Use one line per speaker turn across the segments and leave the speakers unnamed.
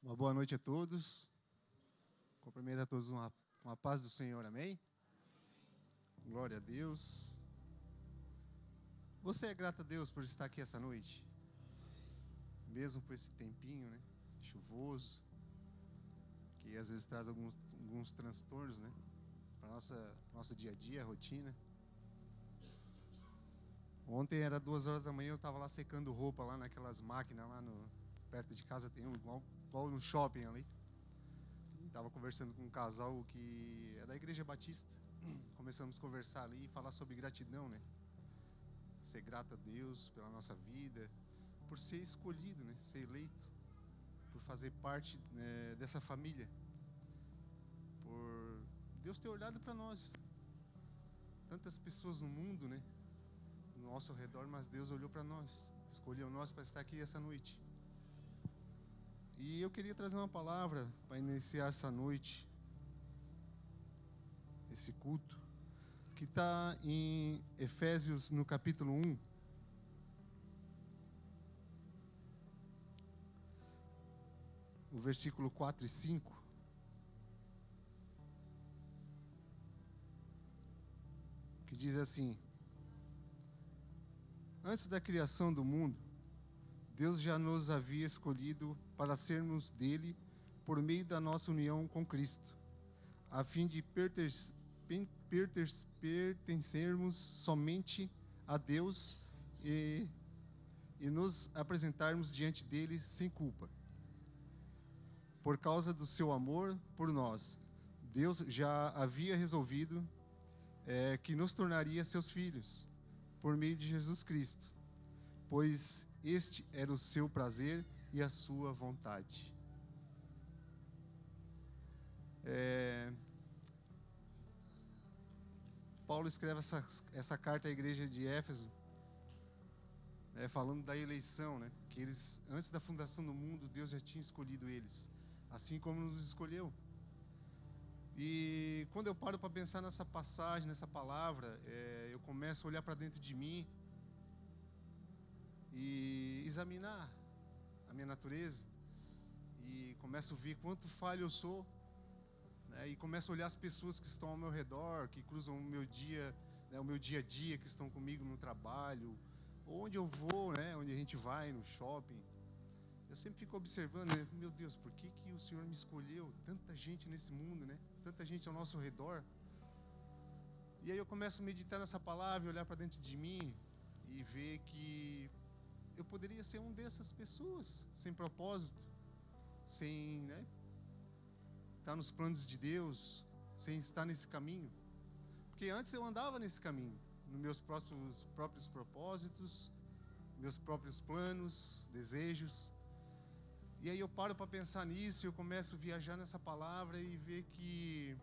Uma boa noite a todos. Cumprimento a todos com a paz do Senhor, amém? Glória a Deus. Você é grato a Deus por estar aqui essa noite? Mesmo por esse tempinho, né? Chuvoso, que às vezes traz alguns transtornos, né? Para nosso dia a dia, rotina. Ontem era 2 horas da manhã, eu estava lá secando roupa lá naquelas máquinas lá perto de casa, tem igual no shopping ali. E estava conversando com um casal que é da Igreja Batista. Começamos a conversar ali e falar sobre gratidão, né? Ser grato a Deus pela nossa vida, por ser escolhido, né? Ser eleito, por fazer parte, né, dessa família, por Deus ter olhado para nós. Tantas pessoas no mundo, né? No nosso redor, mas Deus olhou para nós, escolheu nós para estar aqui essa noite. E eu queria trazer uma palavra para iniciar essa noite, esse culto, que está em Efésios, no capítulo 1. O versículo 4 e 5. Que diz assim: antes da criação do mundo, Deus já nos havia escolhido para sermos dele por meio da nossa união com Cristo, a fim de pertencermos somente a Deus e nos apresentarmos diante dele sem culpa. Por causa do seu amor por nós, Deus já havia resolvido que nos tornaria seus filhos por meio de Jesus Cristo, pois este era o seu prazer e a sua vontade. Paulo escreve essa carta à igreja de Éfeso, falando da eleição, né? Que eles, antes da fundação do mundo, Deus já tinha escolhido eles, assim como nos escolheu. E quando eu paro para pensar nessa passagem, nessa palavra, eu começo a olhar para dentro de mim e examinar a minha natureza, e começo a ver quanto falho eu sou, né? E começo a olhar as pessoas que estão ao meu redor, que cruzam o meu dia, né, o meu dia a dia, que estão comigo no trabalho, onde eu vou, né, onde a gente vai, no shopping. Eu sempre fico observando, né? Meu Deus, por que o Senhor me escolheu? Tanta gente nesse mundo, né? Tanta gente ao nosso redor. E aí eu começo a meditar nessa palavra, olhar para dentro de mim e ver que eu poderia ser um dessas pessoas, sem propósito, sem, né, estar nos planos de Deus, sem estar nesse caminho. Porque antes eu andava nesse caminho, nos meus próprios propósitos, meus próprios planos, desejos. E aí eu paro para pensar nisso, eu começo a viajar nessa palavra e ver que...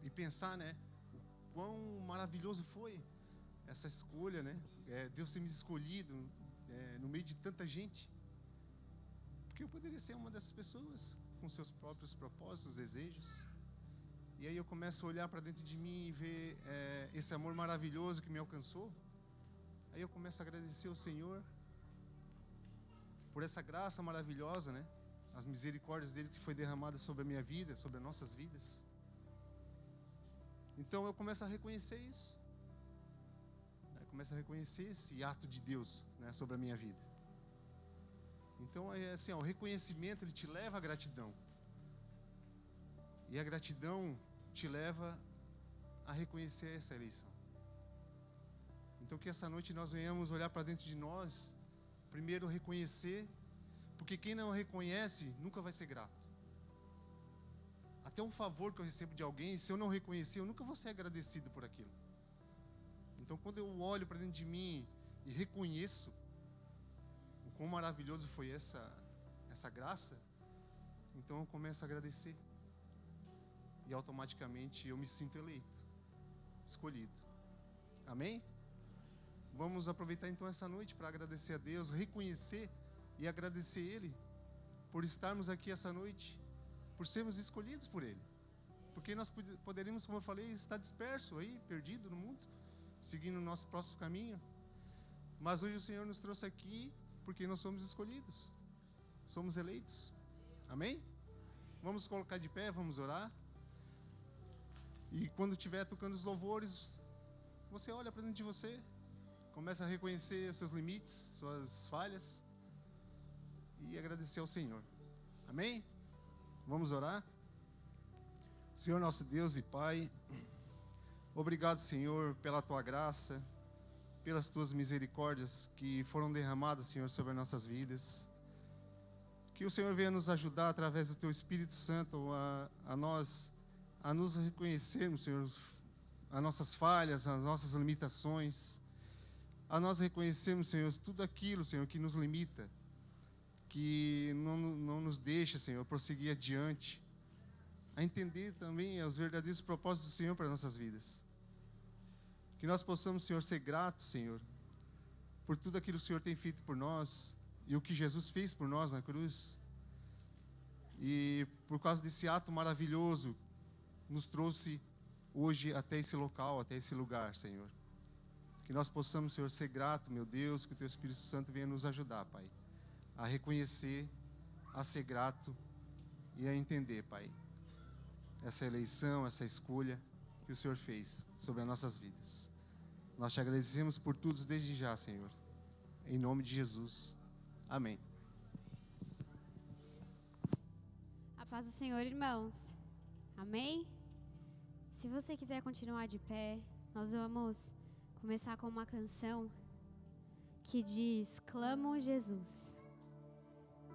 E pensar, né, o quão maravilhoso foi essa escolha, né? Deus ter me escolhido no meio de tanta gente. Porque eu poderia ser uma dessas pessoas, com seus próprios propósitos, desejos. E aí eu começo a olhar para dentro de mim e ver esse amor maravilhoso que me alcançou. Aí eu começo a agradecer ao Senhor por essa graça maravilhosa, né? As misericórdias dele que foi derramada sobre a minha vida, sobre as nossas vidas. Então eu começo a reconhecer isso. Começo a reconhecer esse ato de Deus, né, sobre a minha vida. Então assim, o reconhecimento, ele te leva à gratidão. E a gratidão te leva a reconhecer essa eleição. Então que essa noite nós venhamos olhar para dentro de nós, primeiro reconhecer, porque quem não reconhece nunca vai ser grato. Até um favor que eu recebo de alguém, se eu não reconhecer, eu nunca vou ser agradecido por aquilo. Então quando eu olho para dentro de mim e reconheço o quão maravilhoso foi essa graça, então eu começo a agradecer. E automaticamente eu me sinto eleito, escolhido. Amém? Vamos aproveitar então essa noite para agradecer a Deus, reconhecer e agradecer Ele por estarmos aqui essa noite, por sermos escolhidos por Ele. Porque nós poderíamos, como eu falei, estar disperso aí, perdido no mundo, seguindo o nosso próximo caminho. Mas hoje o Senhor nos trouxe aqui porque nós somos escolhidos, somos eleitos. Amém? Vamos colocar de pé, vamos orar. E quando estiver tocando os louvores, você olha para dentro de você, começa a reconhecer os seus limites, suas falhas e agradecer ao Senhor. Amém? Vamos orar? Senhor nosso Deus e Pai, obrigado, Senhor, pela Tua graça, pelas Tuas misericórdias que foram derramadas, Senhor, sobre as nossas vidas. Que o Senhor venha nos ajudar através do Teu Espírito Santo a nos reconhecermos, Senhor, as nossas falhas, as nossas limitações, a nós reconhecermos, Senhor, tudo aquilo, Senhor, que nos limita, que não nos deixa, Senhor, prosseguir adiante, a entender também os verdadeiros propósitos do Senhor para as nossas vidas. Que nós possamos, Senhor, ser gratos, Senhor, por tudo aquilo que o Senhor tem feito por nós e o que Jesus fez por nós na cruz. E por causa desse ato maravilhoso, nos trouxe hoje até esse local, até esse lugar, Senhor. Que nós possamos, Senhor, ser grato, meu Deus, que o Teu Espírito Santo venha nos ajudar, Pai, a reconhecer, a ser grato e a entender, Pai, essa eleição, essa escolha que o Senhor fez sobre as nossas vidas. Nós te agradecemos por tudo desde já, Senhor. Em nome de Jesus. Amém.
A paz do Senhor, irmãos. Amém? Se você quiser continuar de pé, nós vamos começar com uma canção que diz: Clamo Jesus.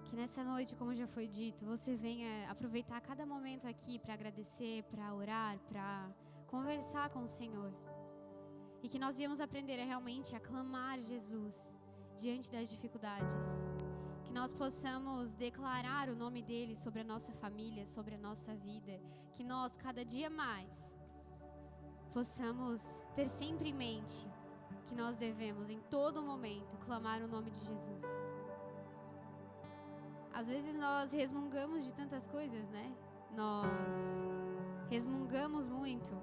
Que nessa noite, como já foi dito, você venha aproveitar cada momento aqui para agradecer, para orar, para conversar com o Senhor. E que nós viemos aprender realmente a clamar Jesus diante das dificuldades. Que nós possamos declarar o nome dEle sobre a nossa família, sobre a nossa vida. Que nós, cada dia mais, possamos ter sempre em mente que nós devemos, em todo momento, clamar o nome de Jesus. Às vezes nós resmungamos de tantas coisas, né? Nós resmungamos muito.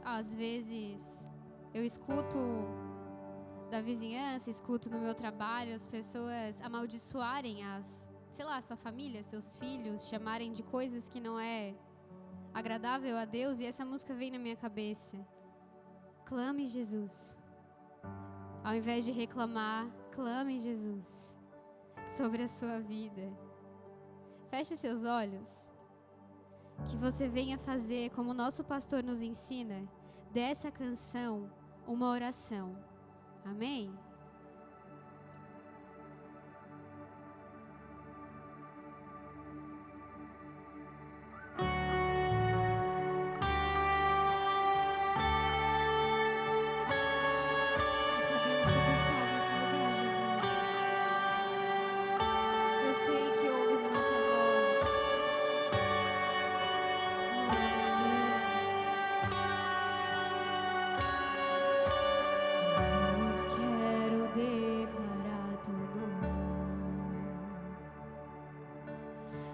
Às vezes, eu escuto da vizinhança, escuto no meu trabalho as pessoas amaldiçoarem sua família, seus filhos, chamarem de coisas que não é agradável a Deus, e essa música vem na minha cabeça. Clame Jesus. Ao invés de reclamar, clame Jesus sobre a sua vida. Feche seus olhos. Que você venha fazer, como o nosso pastor nos ensina, dessa canção uma oração. Amém?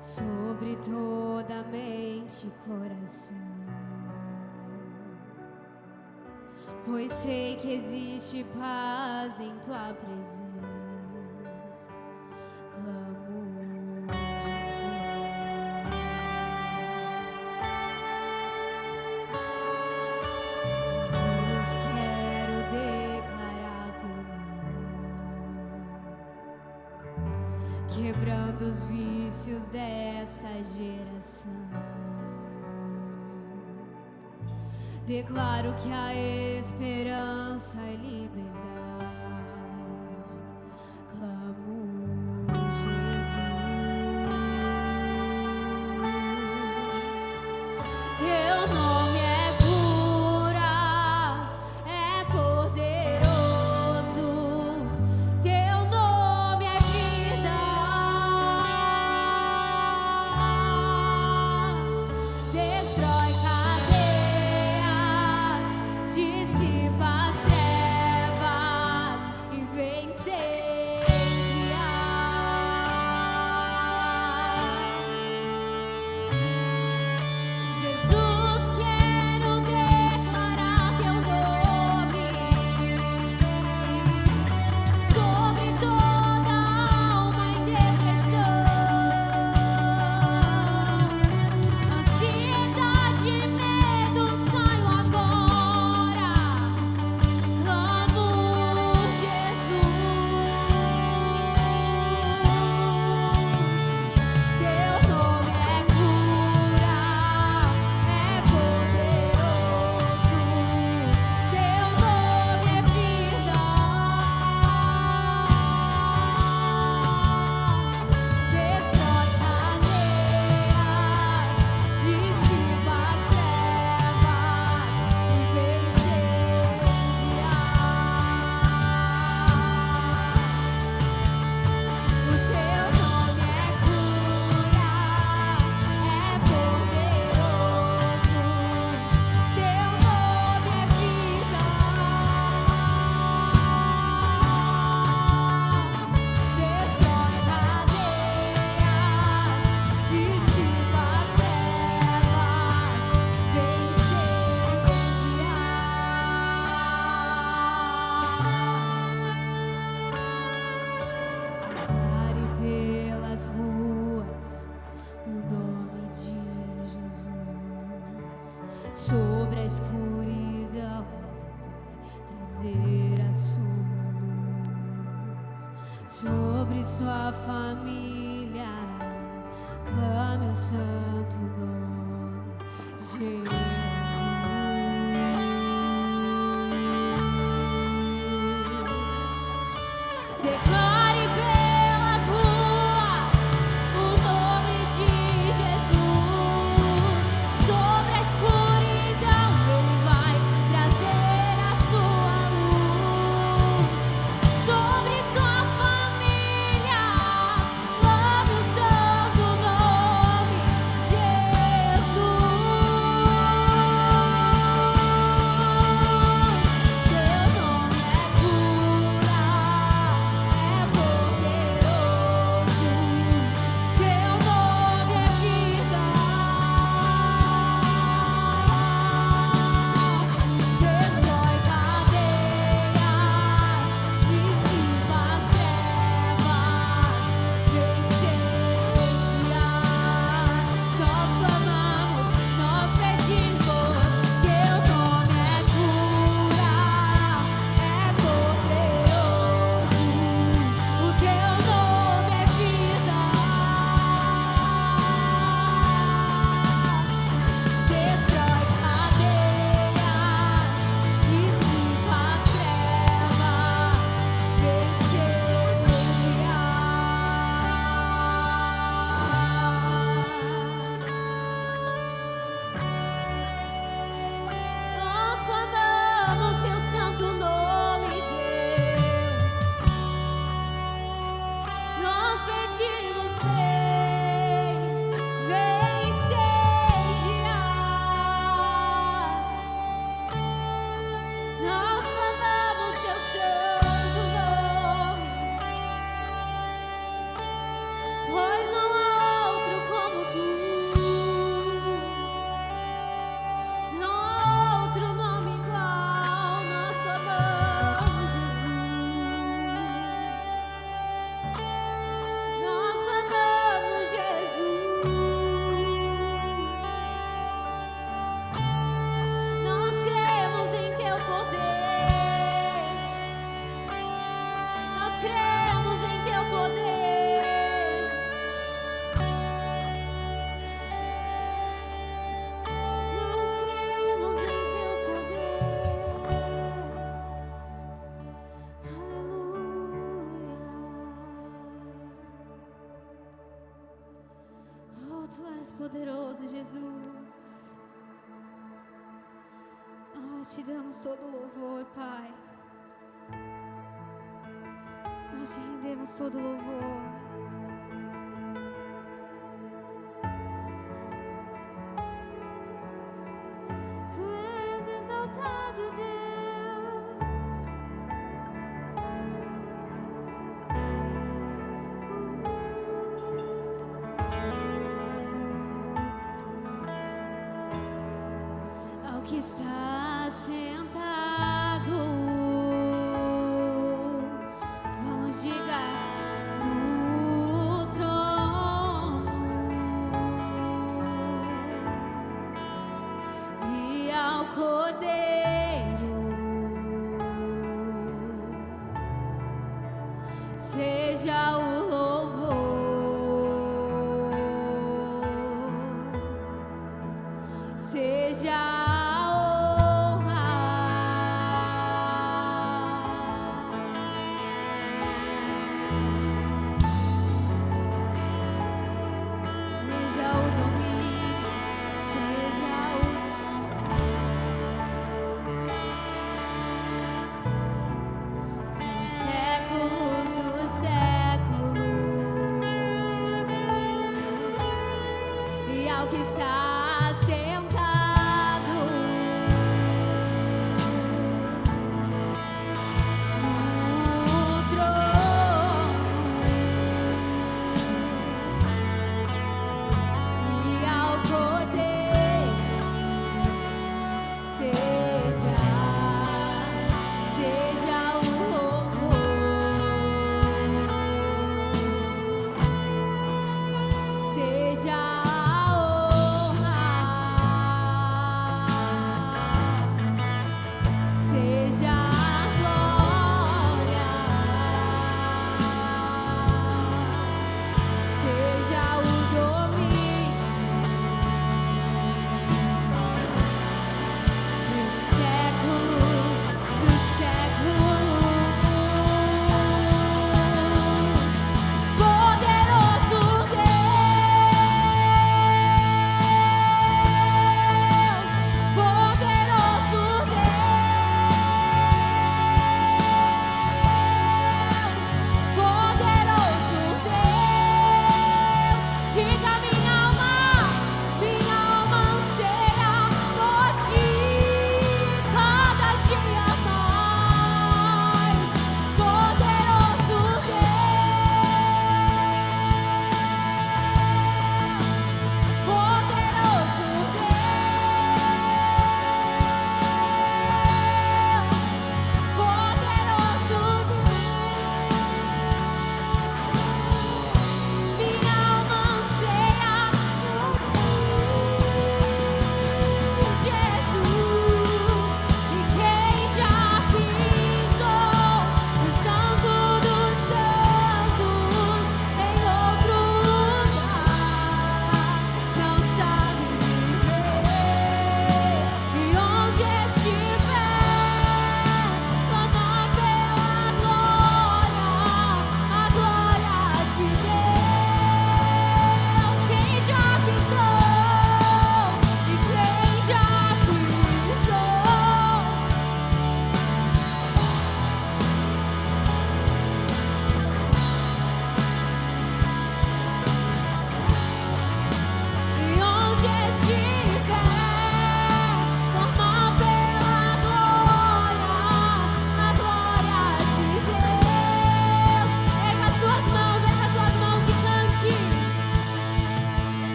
Sobre toda mente e coração, pois sei que existe paz em Tua presença. Clamo Jesus. Jesus, quero declarar Teu nome, quebrando os vícios dessa geração. Declaro que há esperança e liberdade. Clamo Jesus. Teu nome é cura, é poderoso. Teu nome é vida. Destrói cadeias, dissipa as trevas. sobre sua família, clame o santo nome, Jesus. Declare pelas ruas o nome de Jesus. Sobre a escuridão Ele vai trazer a sua luz. Sobre sua família, clame o santo nome, Jesus. Poderoso Jesus, nós te damos todo louvor, Pai. Nós te rendemos todo louvor. Tu és exaltado, Deus. Que está sentado, vamos digar, no trono, e ao Cordeiro seja o louvor, seja que está sentado no trono e ao Cordeiro seja o louvor, seja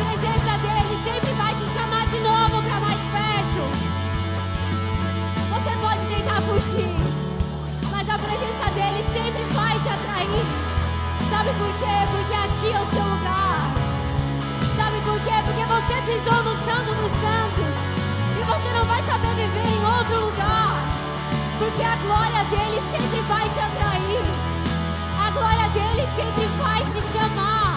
presença dele sempre vai te chamar de novo para mais perto. Você pode tentar fugir, mas a presença dele sempre vai te atrair. Sabe por quê? Porque aqui é o seu lugar. Sabe por quê? Porque você pisou no Santo dos Santos e você não vai saber viver em outro lugar, porque a glória dele sempre vai te atrair. A glória dele sempre vai te chamar.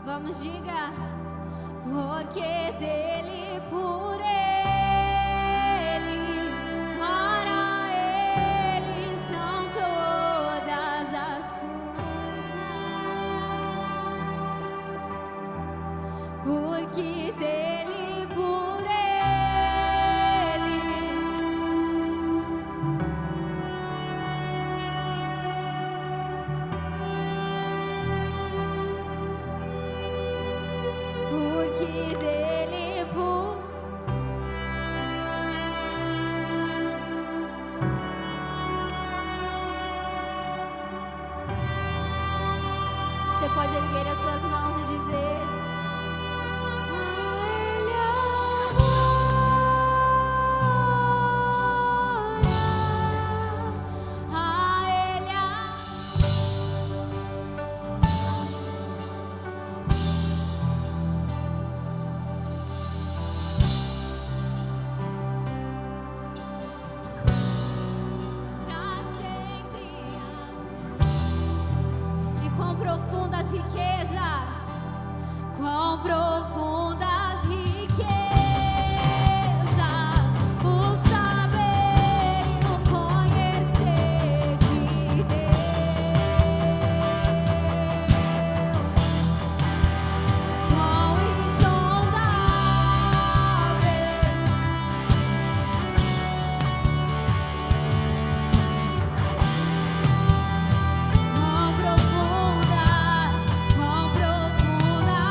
Vamos, diga, porque dele, por ele, para ele são todas as coisas, porque dele, por ele, porque dele, por você pode erguer as suas mãos e dizer: profundas riquezas, quão profundas riquezas, o saber e o conhecer de Deus, quão insondáveis, quão profundas.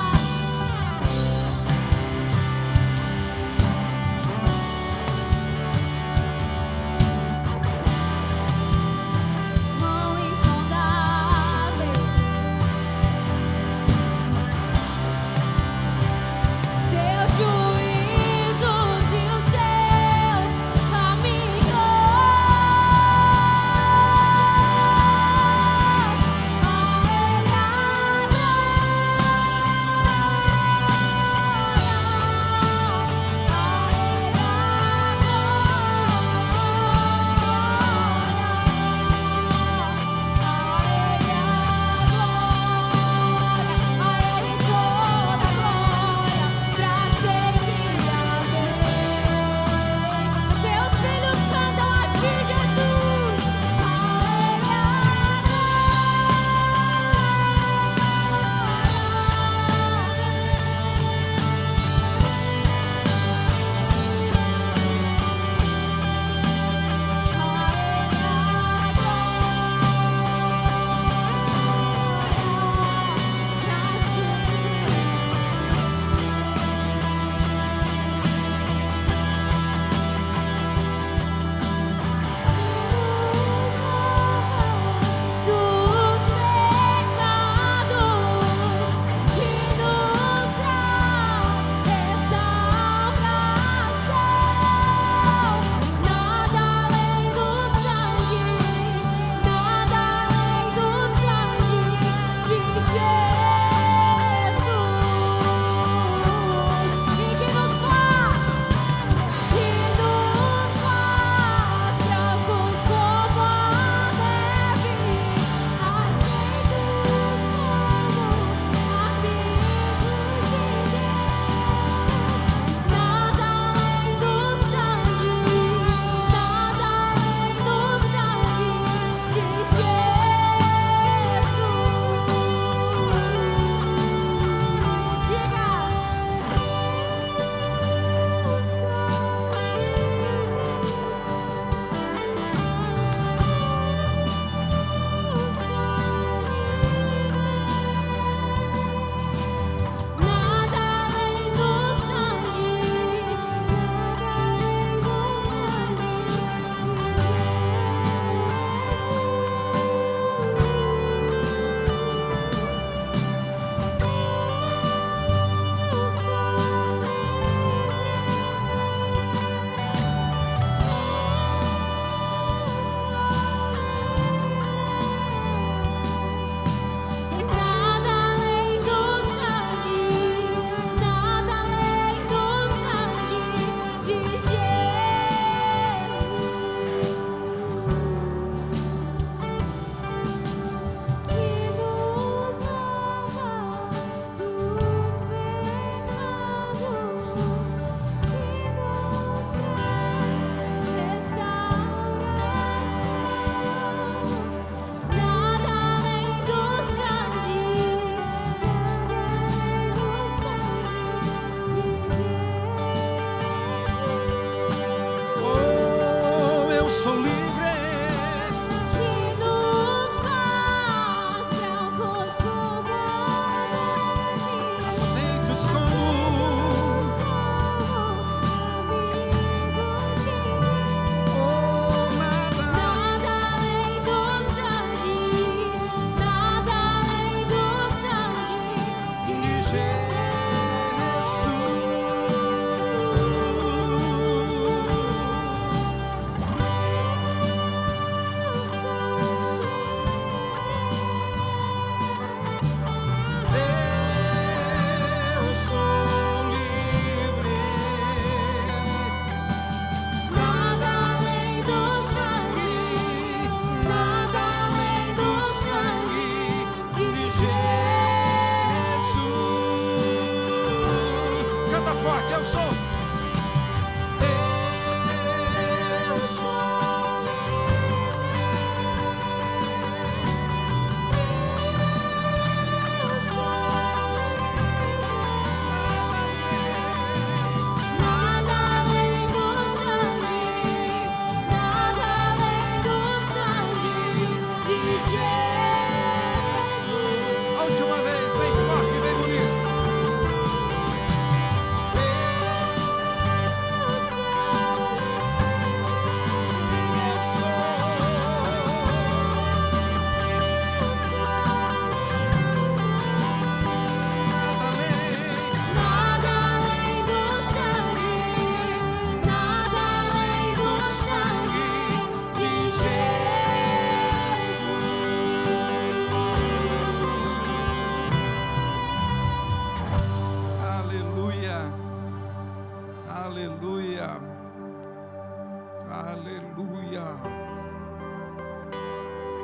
Aleluia.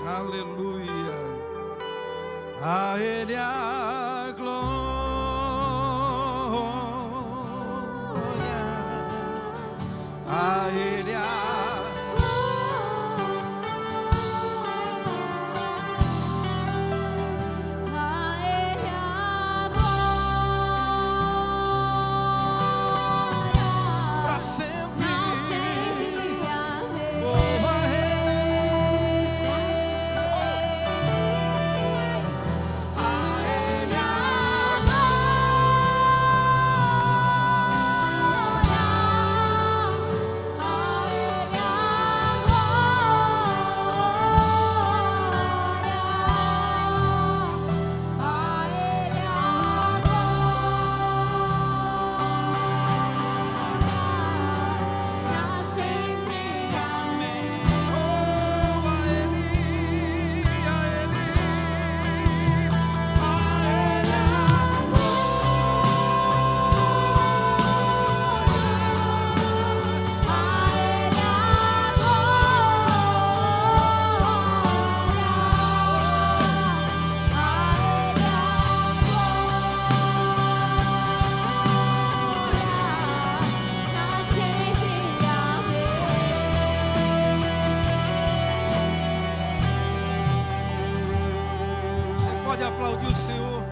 Aleluia. A Ele a glória. A Ele a aplaudir o Senhor.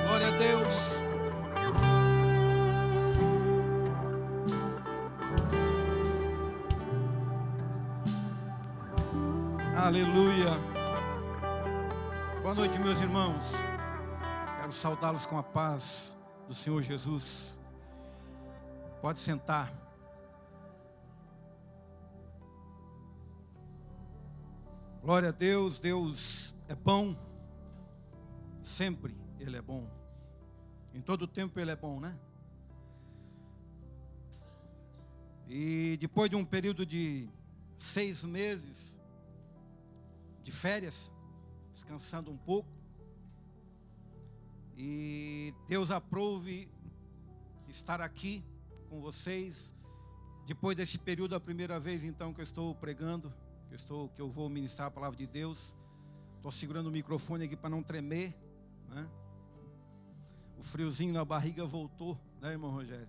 Glória a Deus. Aleluia. Boa noite, meus irmãos. Quero saudá-los com a paz do Senhor Jesus. Pode sentar. Glória a Deus. Deus é bom. Sempre Ele é bom. Em todo tempo Ele é bom, né? E depois de um período de 6 meses de férias, descansando um pouco, e Deus aprove estar aqui com vocês, depois desse período, a primeira vez então que eu estou pregando, que eu vou ministrar a palavra de Deus. Estou segurando o microfone aqui para não tremer, né? O friozinho na barriga voltou, né, irmão Rogério?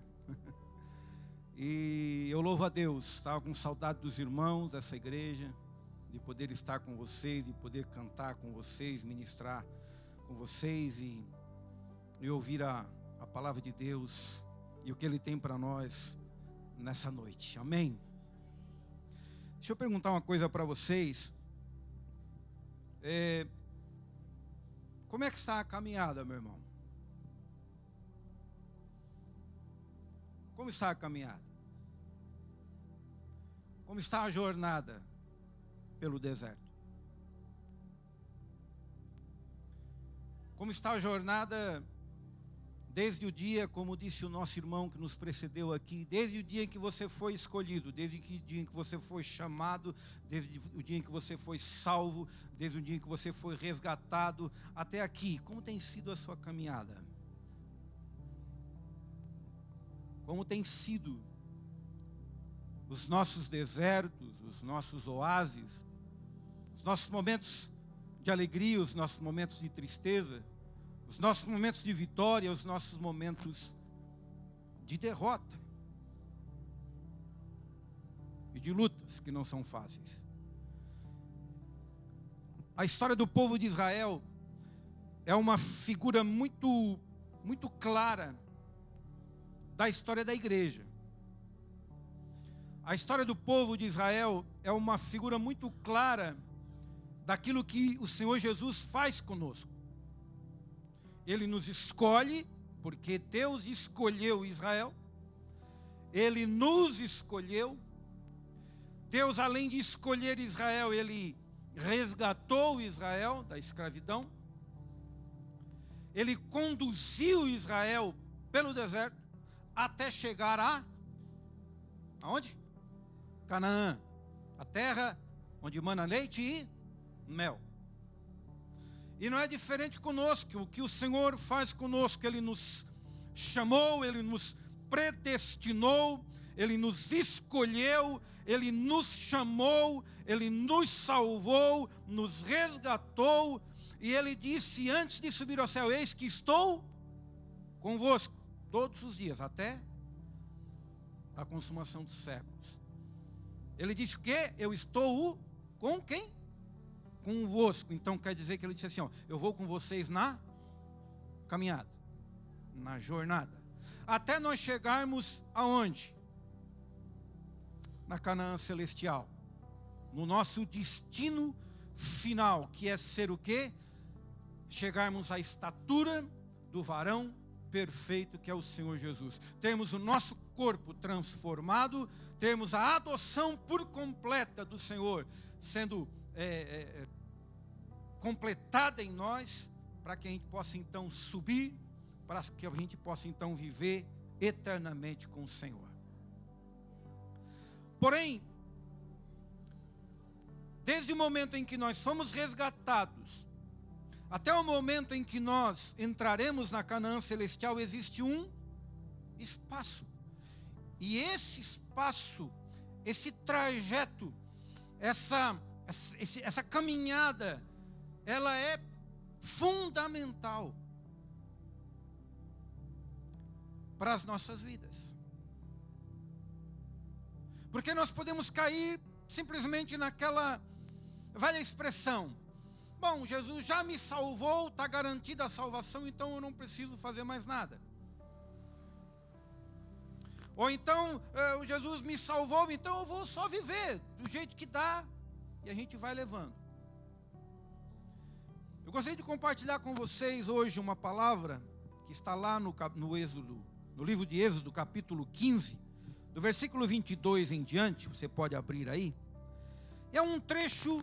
E eu louvo a Deus, estava com saudade dos irmãos dessa igreja, de poder estar com vocês, de poder cantar com vocês, ministrar com vocês e ouvir a palavra de Deus e o que Ele tem para nós nessa noite. Amém? Deixa eu perguntar uma coisa para vocês. Como é que está a caminhada, meu irmão? Como está a caminhada? Como está a jornada pelo deserto? Como está a jornada desde o dia, como disse o nosso irmão que nos precedeu aqui, desde o dia em que você foi escolhido, desde o dia em que você foi chamado, desde o dia em que você foi salvo, desde o dia em que você foi resgatado, até aqui, como tem sido a sua caminhada? Como tem sido os nossos desertos, os nossos oásis, os nossos momentos de alegria, os nossos momentos de tristeza, os nossos momentos de vitória, os nossos momentos de derrota e de lutas que não são fáceis. A história do povo de Israel é uma figura muito clara da história da igreja. A história do povo de Israel é uma figura muito clara daquilo que o Senhor Jesus faz conosco. Ele nos escolhe, porque Deus escolheu Israel. Ele nos escolheu. Deus, além de escolher Israel, Ele resgatou Israel da escravidão. Ele conduziu Israel pelo deserto até chegar aonde? Canaã, a terra onde mana leite e mel. E não é diferente conosco. O que o Senhor faz conosco, Ele nos chamou, Ele nos predestinou, Ele nos escolheu, Ele nos chamou, Ele nos salvou, nos resgatou, e Ele disse antes de subir ao céu: eis que estou convosco todos os dias, até a consumação dos séculos. Ele disse o quê? Eu estou com quem? Convosco. Então quer dizer que Ele disse assim, ó, eu vou com vocês na caminhada, na jornada, até nós chegarmos aonde? Na Canaã celestial, no nosso destino final, que é ser o quê? Chegarmos à estatura do varão perfeito, que é o Senhor Jesus. Termos o nosso corpo transformado, termos a adoção por completa do Senhor sendo completada em nós, para que a gente possa então subir, para que a gente possa então viver eternamente com o Senhor. Porém, desde o momento em que nós fomos resgatados, até o momento em que nós entraremos na Canaã celestial, existe um espaço. E esse espaço, esse trajeto, essa caminhada, ela é fundamental para as nossas vidas. Porque nós podemos cair simplesmente naquela velha expressão: bom, Jesus já me salvou, está garantida a salvação, então eu não preciso fazer mais nada. Ou então, Jesus me salvou, então eu vou só viver do jeito que dá, e a gente vai levando. Eu gostaria de compartilhar com vocês hoje uma palavra que está lá no Êxodo, no livro de Êxodo, capítulo 15, do versículo 22 em diante. Você pode abrir aí. É um trecho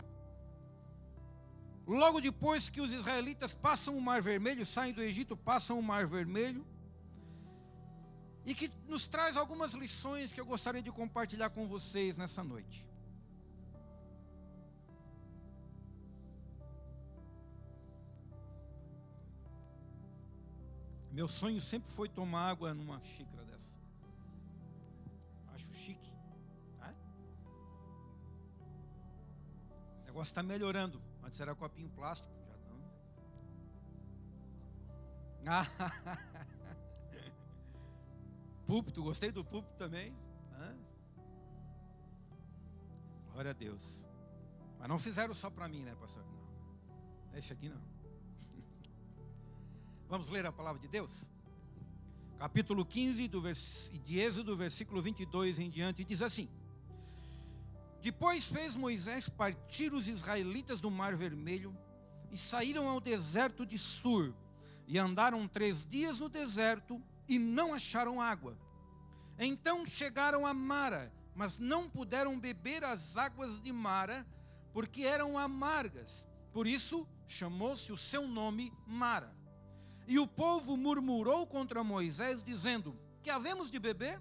logo depois que os israelitas passam o Mar Vermelho, saem do Egito, passam o Mar Vermelho, e que nos traz algumas lições que eu gostaria de compartilhar com vocês nessa noite. Meu sonho sempre foi tomar água numa xícara dessa. Acho chique. Tá? O negócio está melhorando. Antes era copinho plástico. Já não. Púlpito, gostei do púlpito também. Glória a Deus. Mas não fizeram só para mim, né, pastor? Não. Esse aqui não. Vamos ler a palavra de Deus? Capítulo 15 de Êxodo, versículo 22 em diante, diz assim: depois fez Moisés partir os israelitas do Mar Vermelho e saíram ao deserto de Sur, e andaram 3 dias no deserto e não acharam água. Então chegaram a Mara, mas não puderam beber as águas de Mara, porque eram amargas. Por isso chamou-se o seu nome Mara. E o povo murmurou contra Moisés, dizendo: que havemos de beber?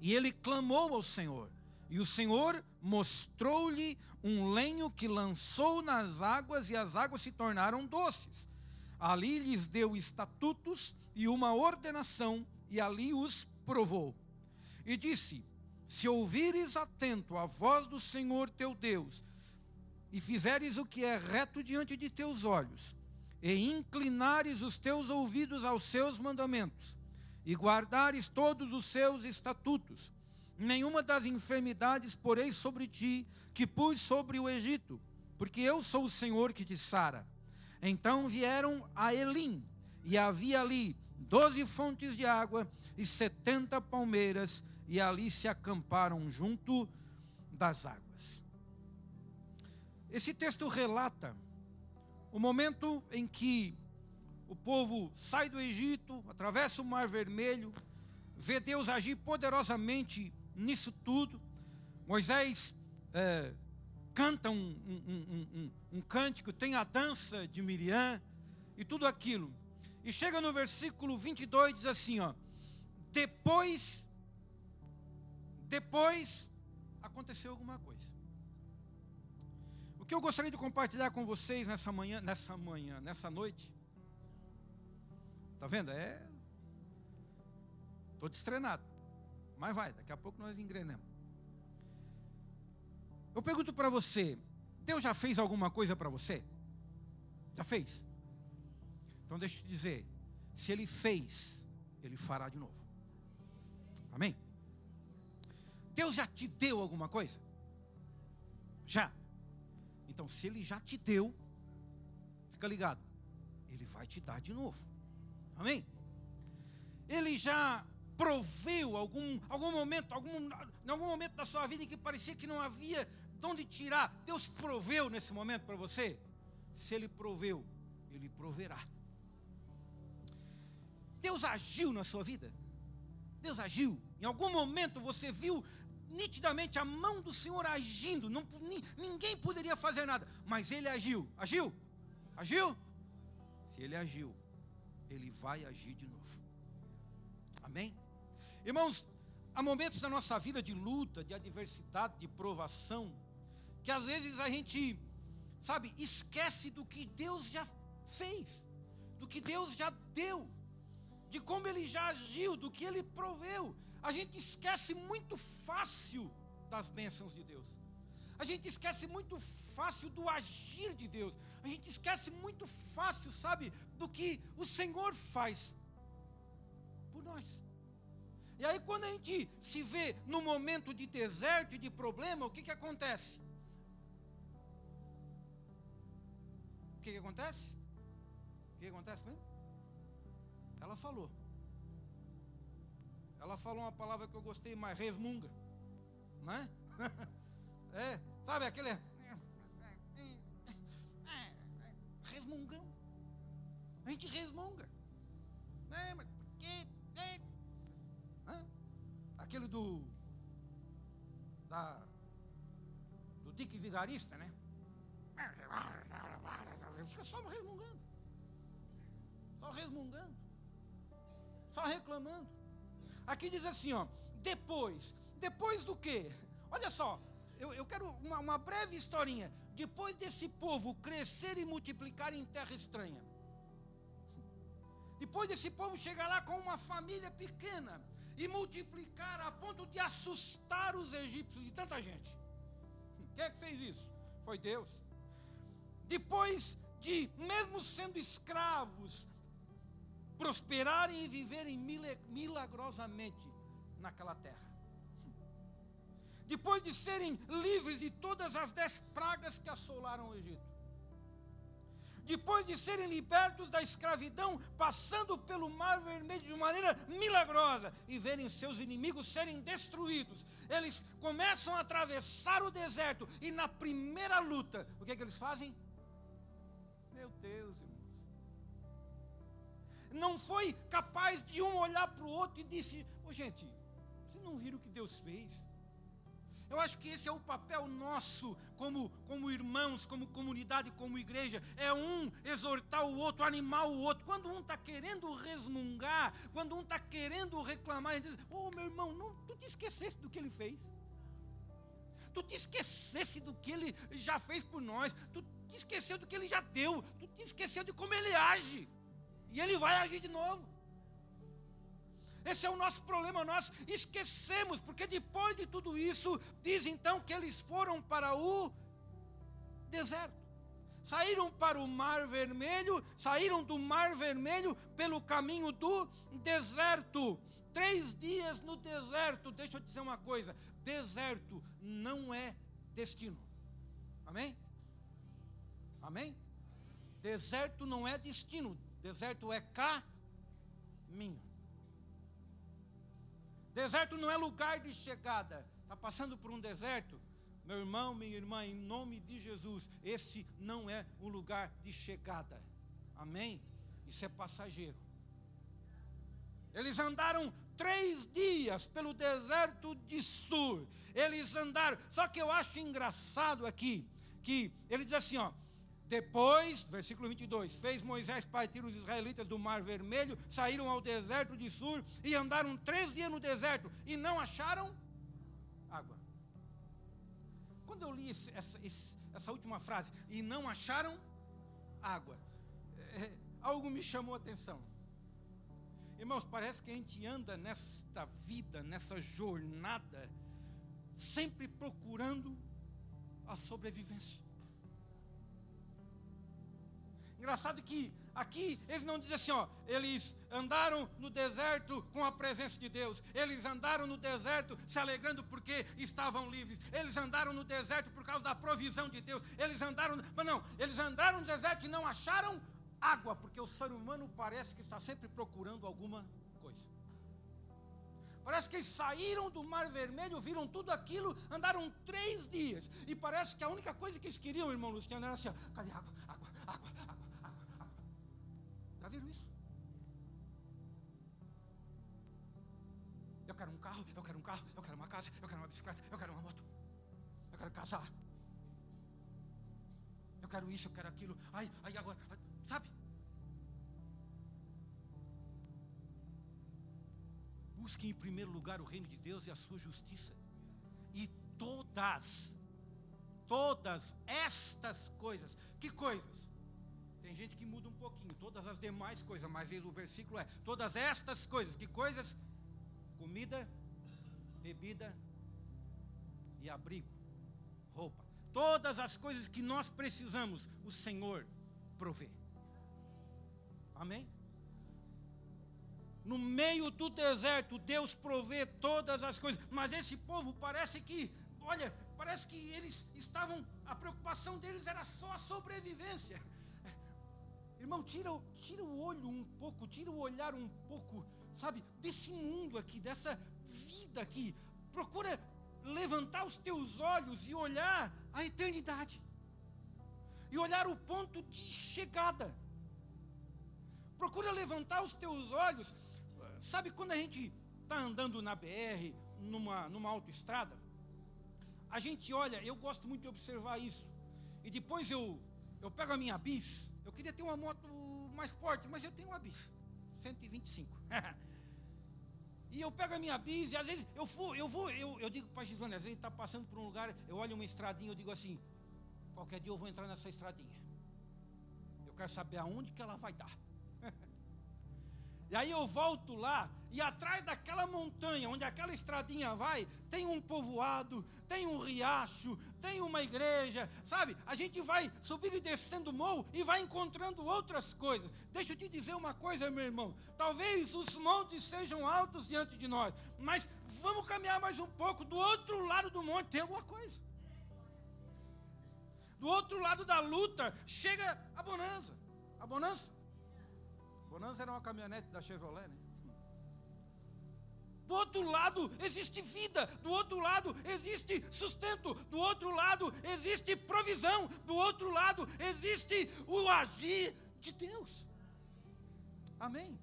E ele clamou ao Senhor, e o Senhor mostrou-lhe um lenho que lançou nas águas, e as águas se tornaram doces. Ali lhes deu estatutos e uma ordenação, e ali os provou. E disse: se ouvires atento a voz do Senhor teu Deus, e fizeres o que é reto diante de teus olhos, e inclinares os teus ouvidos aos seus mandamentos, e guardares todos os seus estatutos, nenhuma das enfermidades porei sobre ti, que pus sobre o Egito, porque eu sou o Senhor que te sara. Então vieram a Elim, e havia ali 12 fontes de água e 70 palmeiras, e ali se acamparam junto das águas. Esse texto relata o momento em que o povo sai do Egito, atravessa o Mar Vermelho, vê Deus agir poderosamente nisso tudo. Moisés canta um cântico, tem a dança de Miriam e tudo aquilo. E chega no versículo 22, diz assim, ó: depois aconteceu alguma coisa. O O que eu gostaria de compartilhar com vocês nessa noite. Tá vendo? Estou destrenado. Mas vai, daqui a pouco nós engrenamos. Eu pergunto para você, Deus já fez alguma coisa para você? Já fez? Então deixa eu te dizer, se Ele fez, Ele fará de novo. Amém? Deus já te deu alguma coisa? Já. Então se Ele já te deu, fica ligado, Ele vai te dar de novo. Amém? Ele já proveu em algum momento da sua vida em que parecia que não havia de onde tirar. Deus proveu nesse momento para você? Se Ele proveu, Ele proverá. Deus agiu na sua vida? Deus agiu. Em algum momento você viu nitidamente a mão do Senhor agindo. Ninguém poderia fazer nada, mas Ele agiu. Agiu? Agiu? Se Ele agiu, Ele vai agir de novo. Amém? Irmãos, há momentos na nossa vida de luta, de adversidade, de provação, que às vezes a gente, esquece do que Deus já fez, do que Deus já deu, de como Ele já agiu, do que Ele proveu. A gente esquece muito fácil das bênçãos de Deus. A gente esquece muito fácil do agir de Deus. A gente esquece muito fácil, do que o Senhor faz por nós. E aí quando a gente se vê no momento de deserto e de problema, o que acontece? O que acontece? O que acontece mesmo? Ela falou uma palavra que eu gostei mais, resmunga, não é? Aquele resmungão. A gente resmunga. Mas por quê? Aquele do Dick Vigarista, né? Fica só resmungando, só reclamando. Aqui diz assim, depois do quê? Olha só, eu quero uma breve historinha. Depois desse povo crescer e multiplicar em terra estranha, depois desse povo chegar lá com uma família pequena e multiplicar a ponto de assustar os egípcios de tanta gente. Quem é que fez isso? Foi Deus. Depois de, mesmo sendo escravos, prosperarem e viverem milagrosamente naquela terra. Depois de serem livres de todas as 10 pragas que assolaram o Egito. Depois de serem libertos da escravidão, passando pelo Mar Vermelho de maneira milagrosa e verem seus inimigos serem destruídos, eles começam a atravessar o deserto e na primeira luta, o que é que eles fazem? Meu Deus, irmãos. Não foi capaz de um olhar para o outro e disse, gente, vocês não viram o que Deus fez? Eu acho que esse é o papel nosso como irmãos, como comunidade, como igreja. É um exortar o outro, animar o outro. Quando um está querendo resmungar, quando um está querendo reclamar, ele diz, meu irmão, tu te esquecesse do que ele fez. Tu te esquecesse do que ele já fez por nós. Tu te esqueceu do que ele já deu. Tu te esqueceu de como ele age. E ele vai agir de novo. Esse é o nosso problema, nós esquecemos, porque depois de tudo isso, diz então que eles foram para o deserto. Saíram para o Mar Vermelho, saíram do Mar Vermelho pelo caminho do deserto. 3 dias no deserto. Deixa eu te dizer uma coisa, deserto não é destino. Amém? Amém? Deserto não é destino, deserto é caminho. Deserto não é lugar de chegada. Está passando por um deserto? Meu irmão, minha irmã, em nome de Jesus, esse não é o lugar de chegada. Amém? Isso é passageiro. Eles andaram 3 dias pelo deserto de Sur. Eles andaram. Só que eu acho engraçado aqui, que ele diz assim, depois, versículo 22, fez Moisés partir os israelitas do Mar Vermelho, saíram ao deserto de Sur e andaram 3 dias no deserto e não acharam água. Quando eu li essa última frase, e não acharam água. Algo me chamou a atenção. Irmãos, parece que a gente anda nesta vida, nessa jornada, sempre procurando a sobrevivência. Engraçado que aqui eles não dizem assim, ó, eles andaram no deserto com a presença de Deus, eles andaram no deserto se alegrando porque estavam livres, eles andaram no deserto por causa da provisão de Deus, eles andaram no deserto e não acharam água, porque o ser humano parece que está sempre procurando alguma coisa. Parece que eles saíram do Mar Vermelho, viram tudo aquilo, andaram 3 dias, e parece que a única coisa que eles queriam, irmão Luciano, era assim, ó, cadê água? Já viram isso? Eu quero um carro, eu quero uma casa, eu quero uma bicicleta, eu quero uma moto, eu quero casar, eu quero isso, eu quero aquilo, ai agora, sabe? Busque em primeiro lugar o reino de Deus e a sua justiça, e todas estas coisas, que coisas? Tem gente que muda um pouquinho, todas as demais coisas, mas o versículo é, todas estas coisas, que coisas? Comida, bebida e abrigo, roupa, todas as coisas que nós precisamos, o Senhor provê. Amém? No meio do deserto, Deus provê todas as coisas, mas esse povo parece que a preocupação deles era só a sobrevivência. Irmão, tira o olho um pouco, tira o olhar um pouco, sabe, desse mundo aqui, dessa vida aqui. Procura levantar os teus olhos e olhar a eternidade. E olhar o ponto de chegada. Procura levantar os teus olhos. Sabe quando a gente está andando na BR, numa autoestrada? A gente olha, eu gosto muito de observar isso. E depois eu pego a minha bis. Eu queria ter uma moto mais forte, mas eu tenho uma bis 125. E eu pego a minha bis e às vezes eu digo para a Gisane, às vezes está passando por um lugar, eu olho uma estradinha, eu digo assim, qualquer dia eu vou entrar nessa estradinha. Eu quero saber aonde que ela vai dar. E aí eu volto lá, e atrás daquela montanha, onde aquela estradinha vai, tem um povoado, tem um riacho, tem uma igreja, sabe? A gente vai subindo e descendo o morro e vai encontrando outras coisas. Deixa eu te dizer uma coisa, meu irmão. Talvez os montes sejam altos diante de nós, mas vamos caminhar mais um pouco. Do outro lado do monte tem alguma coisa. Do outro lado da luta chega a bonança. A bonança era uma caminhonete da Chevrolet, né? Do outro lado existe vida, do outro lado existe sustento, do outro lado existe provisão, do outro lado existe o agir de Deus. Amém?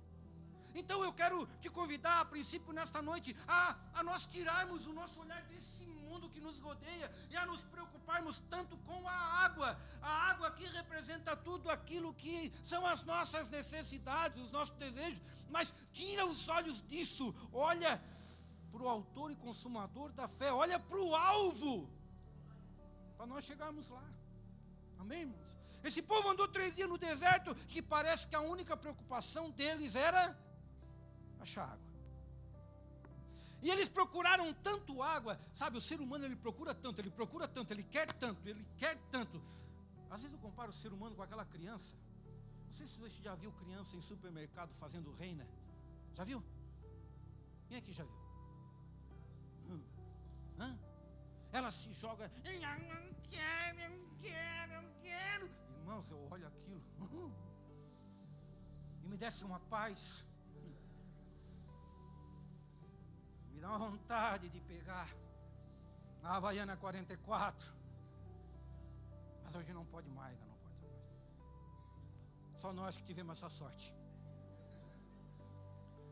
Então eu quero te convidar, a princípio, nesta noite, a nós tirarmos o nosso olhar desse mundo que nos rodeia e a nos preocuparmos tanto com a água que representa tudo aquilo que são as nossas necessidades, os nossos desejos, mas tira os olhos disso, olha para o autor e consumador da fé, olha para o alvo, para nós chegarmos lá. Amém, irmãos? Esse povo andou 3 dias no deserto, que parece que a única preocupação deles era achar água. E eles procuraram tanto água, sabe, o ser humano ele procura tanto, ele quer tanto. Às vezes eu comparo o ser humano com aquela criança. Não sei se você já viu criança em supermercado fazendo reina. Já viu? Quem é que já viu? Ela se joga, eu não quero. Irmãos, eu olho aquilo e me desce uma paz. Me dá uma vontade de pegar a Havaiana 44. Mas hoje não pode mais, não pode mais. Só nós que tivemos essa sorte.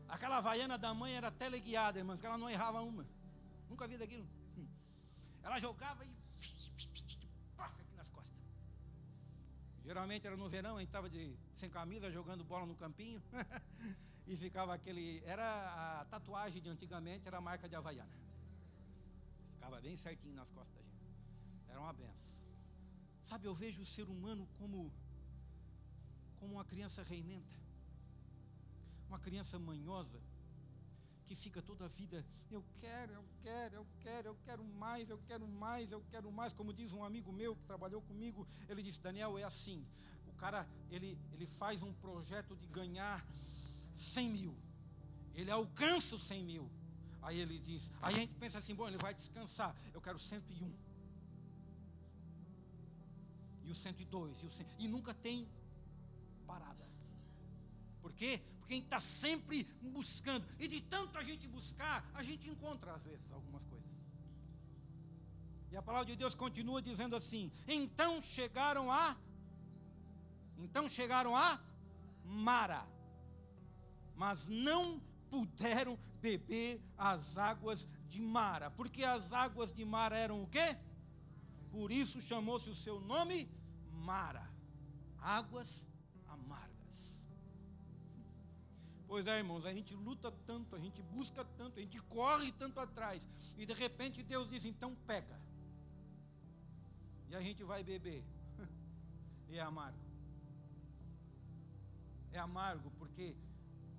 Aquela Havaiana da mãe era teleguiada, irmão, porque ela não errava uma. Nunca vi daquilo. Ela jogava e aqui nas costas. Geralmente era no verão, a gente estava sem camisa, jogando bola no campinho. E ficava era a tatuagem de antigamente, era a marca de Havaiana. Ficava bem certinho nas costas da gente. Era uma benção. Sabe, eu vejo o ser humano como uma criança reinenta, uma criança manhosa, que fica toda a vida, eu quero mais, como diz um amigo meu que trabalhou comigo, ele disse, Daniel, é assim, o cara, ele faz um projeto de ganhar 100 mil, ele alcança os 100 mil, aí ele diz, aí a gente pensa assim, bom, ele vai descansar, eu quero 101, e o 102, e nunca tem parada. Por quê? Porque a gente está sempre buscando, e de tanto a gente buscar, a gente encontra às vezes algumas coisas. E a palavra de Deus continua dizendo assim, então chegaram a Mara, mas não puderam beber as águas de Mara, porque as águas de Mara eram o quê? Por isso chamou-se o seu nome Mara, águas amargas. Pois é, irmãos, a gente luta tanto, a gente busca tanto, a gente corre tanto atrás, e de repente Deus diz, então pega. E a gente vai beber. E é amargo. É amargo porque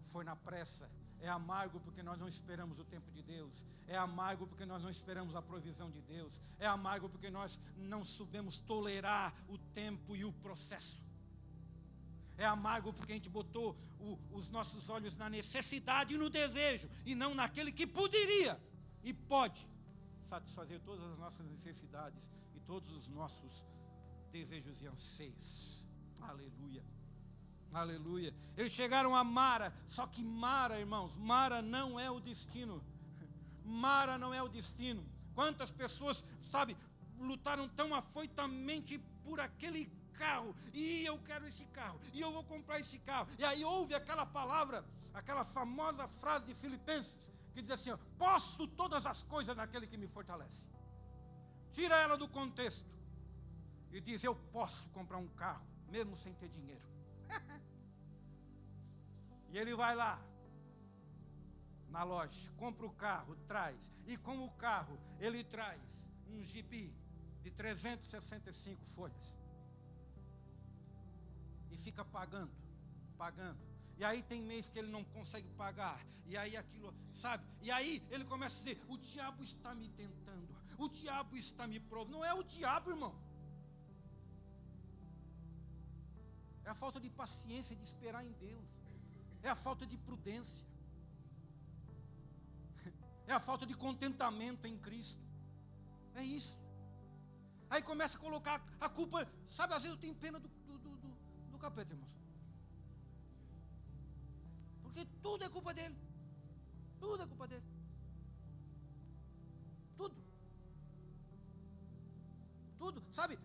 foi na pressa. É amargo porque nós não esperamos o tempo de Deus. É amargo porque nós não esperamos a provisão de Deus. É amargo porque nós não soubemos tolerar o tempo e o processo. É amargo porque a gente botou os nossos olhos na necessidade e no desejo, e não naquele que poderia e pode satisfazer todas as nossas necessidades e todos os nossos desejos e anseios. Aleluia. Aleluia. Eles chegaram a Mara, só que Mara, irmãos, Mara não é o destino. Mara não é o destino. Quantas pessoas, sabe, lutaram tão afoitamente por aquele carro, e eu quero esse carro, e eu vou comprar esse carro. E aí ouve aquela palavra, aquela famosa frase de Filipenses, que diz assim, ó, posso todas as coisas naquele que me fortalece. Tira ela do contexto e diz, eu posso comprar um carro, mesmo sem ter dinheiro. E ele vai lá na loja, compra o carro, traz, e com o carro ele traz um gibi de 365 folhas e fica pagando, e aí tem mês que ele não consegue pagar, e aí aquilo, sabe, e aí ele começa a dizer, o diabo está me tentando, o diabo está me provando. Não é o diabo, irmão, é a falta de paciência de esperar em Deus, é a falta de prudência, é a falta de contentamento em Cristo, é isso. Aí começa a colocar a culpa, sabe, às vezes eu tenho pena do capeta, irmãos, porque tudo é culpa dele, tudo, sabe,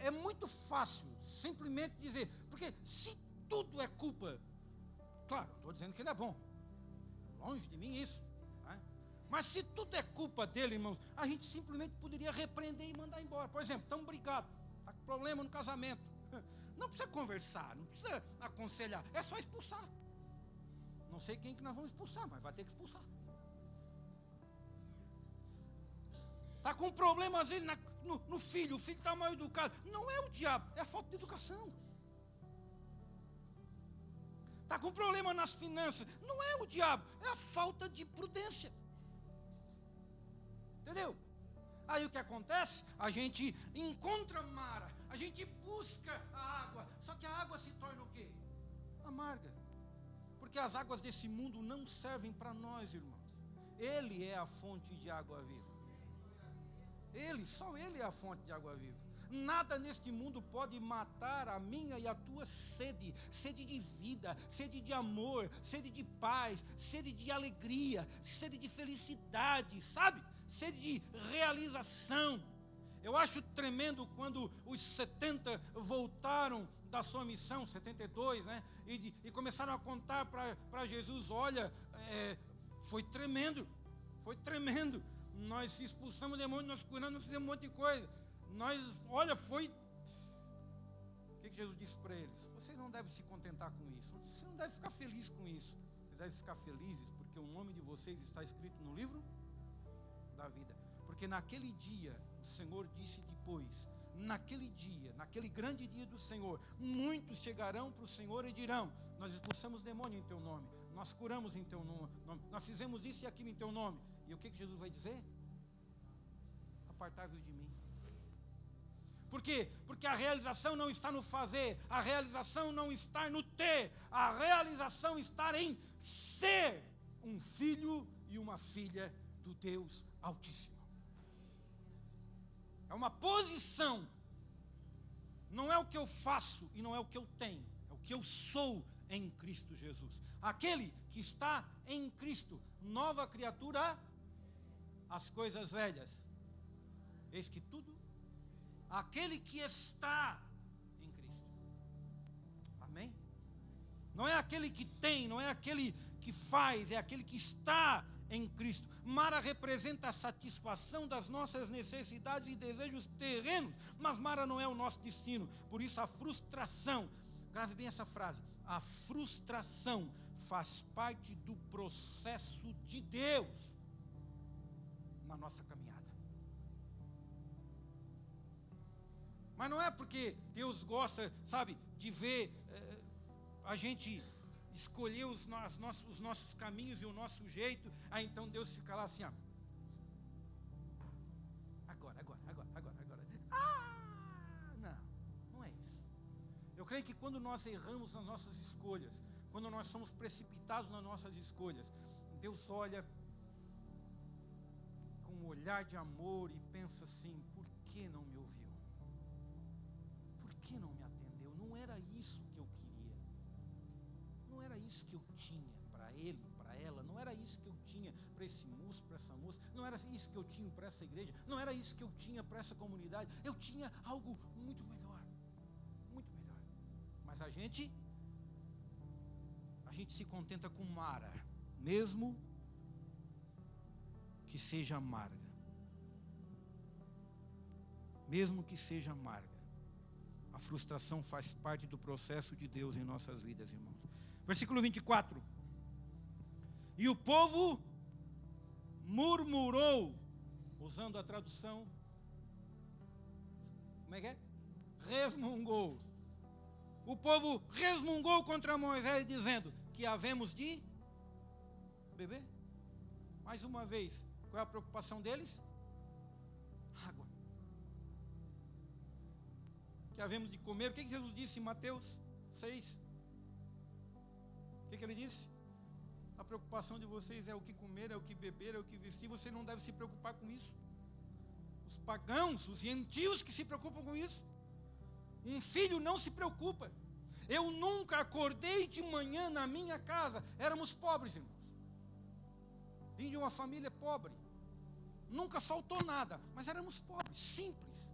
é muito fácil simplesmente dizer, porque se tudo é culpa, claro, não estou dizendo que ele é bom, longe de mim isso, né? Mas se tudo é culpa dele, irmãos, a gente simplesmente poderia repreender e mandar embora. Por exemplo, estamos brigados, está com problema no casamento, não precisa conversar, não precisa aconselhar, é só expulsar. Não sei quem que nós vamos expulsar, mas vai ter que expulsar. Está com problema às vezes no filho, o filho está mal educado, não é o diabo, é a falta de educação. Está com problema nas finanças, não é o diabo, é a falta de prudência. Entendeu? Aí o que acontece? A gente encontra Mara, a gente busca a água, só que a água se torna o quê? Amarga. Porque as águas desse mundo não servem para nós, irmãos. Ele é a fonte de água viva. Só Ele é a fonte de água viva. Nada neste mundo pode matar a minha e a tua sede de vida, sede de amor, sede de paz, sede de alegria, sede de felicidade, sabe? Sede de realização. Eu acho tremendo quando os 70 voltaram da sua missão, 72, né? E começaram a contar para Jesus, olha, foi tremendo. Nós expulsamos demônios, nós curamos, nós fizemos um monte de coisa. O que Jesus disse para eles? Vocês não devem se contentar com isso. Você não deve ficar feliz com isso. Vocês devem ficar felizes porque o nome de vocês está escrito no livro da vida. Porque naquele dia, o Senhor disse depois, naquele dia, naquele grande dia do Senhor, muitos chegarão para o Senhor e dirão: nós expulsamos demônio em teu nome, nós curamos em teu nome, nós fizemos isso e aquilo em teu nome. E o que Jesus vai dizer? Apartai-vos de mim. Por quê? Porque a realização não está no fazer, a realização não está no ter, a realização está em ser um filho e uma filha do Deus Altíssimo. É uma posição, não é o que eu faço e não é o que eu tenho, é o que eu sou em Cristo Jesus. Aquele que está em Cristo, nova criatura, as coisas velhas, eis que tudo, aquele que está em Cristo. Amém? Não é aquele que tem, não é aquele que faz, é aquele que está em Cristo. Mara representa a satisfação das nossas necessidades e desejos terrenos, mas Mara não é o nosso destino. Por isso a frustração, grave bem essa frase, a frustração faz parte do processo de Deus na nossa caminhada. Mas não é porque Deus gosta, sabe, de ver a gente escolher os nossos caminhos e o nosso jeito, aí então Deus fica lá assim, ó. Agora. Não é isso. Eu creio que quando nós erramos nas nossas escolhas, quando nós somos precipitados nas nossas escolhas, Deus olha com um olhar de amor e pensa assim: por que não me ouviu? Por que não me atendeu? Não era isso que eu queria. Não era isso que eu tinha para ele, para ela. Não era isso que eu tinha para esse moço, para essa moça. Não era isso que eu tinha para essa igreja. Não era isso que eu tinha para essa comunidade. Eu tinha algo muito melhor. Muito melhor. Mas a gente se contenta com Mara, mesmo que seja amarga. Mesmo que seja amarga. A frustração faz parte do processo de Deus em nossas vidas, irmãos. Versículo 24. E o povo murmurou, usando a tradução, como é que é? Resmungou. O povo resmungou contra Moisés, dizendo: que havemos de beber? Mais uma vez, qual é a preocupação deles? Água. Que havemos de comer. O que Jesus disse em Mateus 6? O que ele disse? A preocupação de vocês é o que comer, é o que beber, é o que vestir. Você não deve se preocupar com isso. Os pagãos, os gentios que se preocupam com isso. Um filho não se preocupa. Eu nunca acordei de manhã na minha casa. Éramos pobres, irmãos. Vim de uma família pobre. Nunca faltou nada, mas éramos pobres, simples.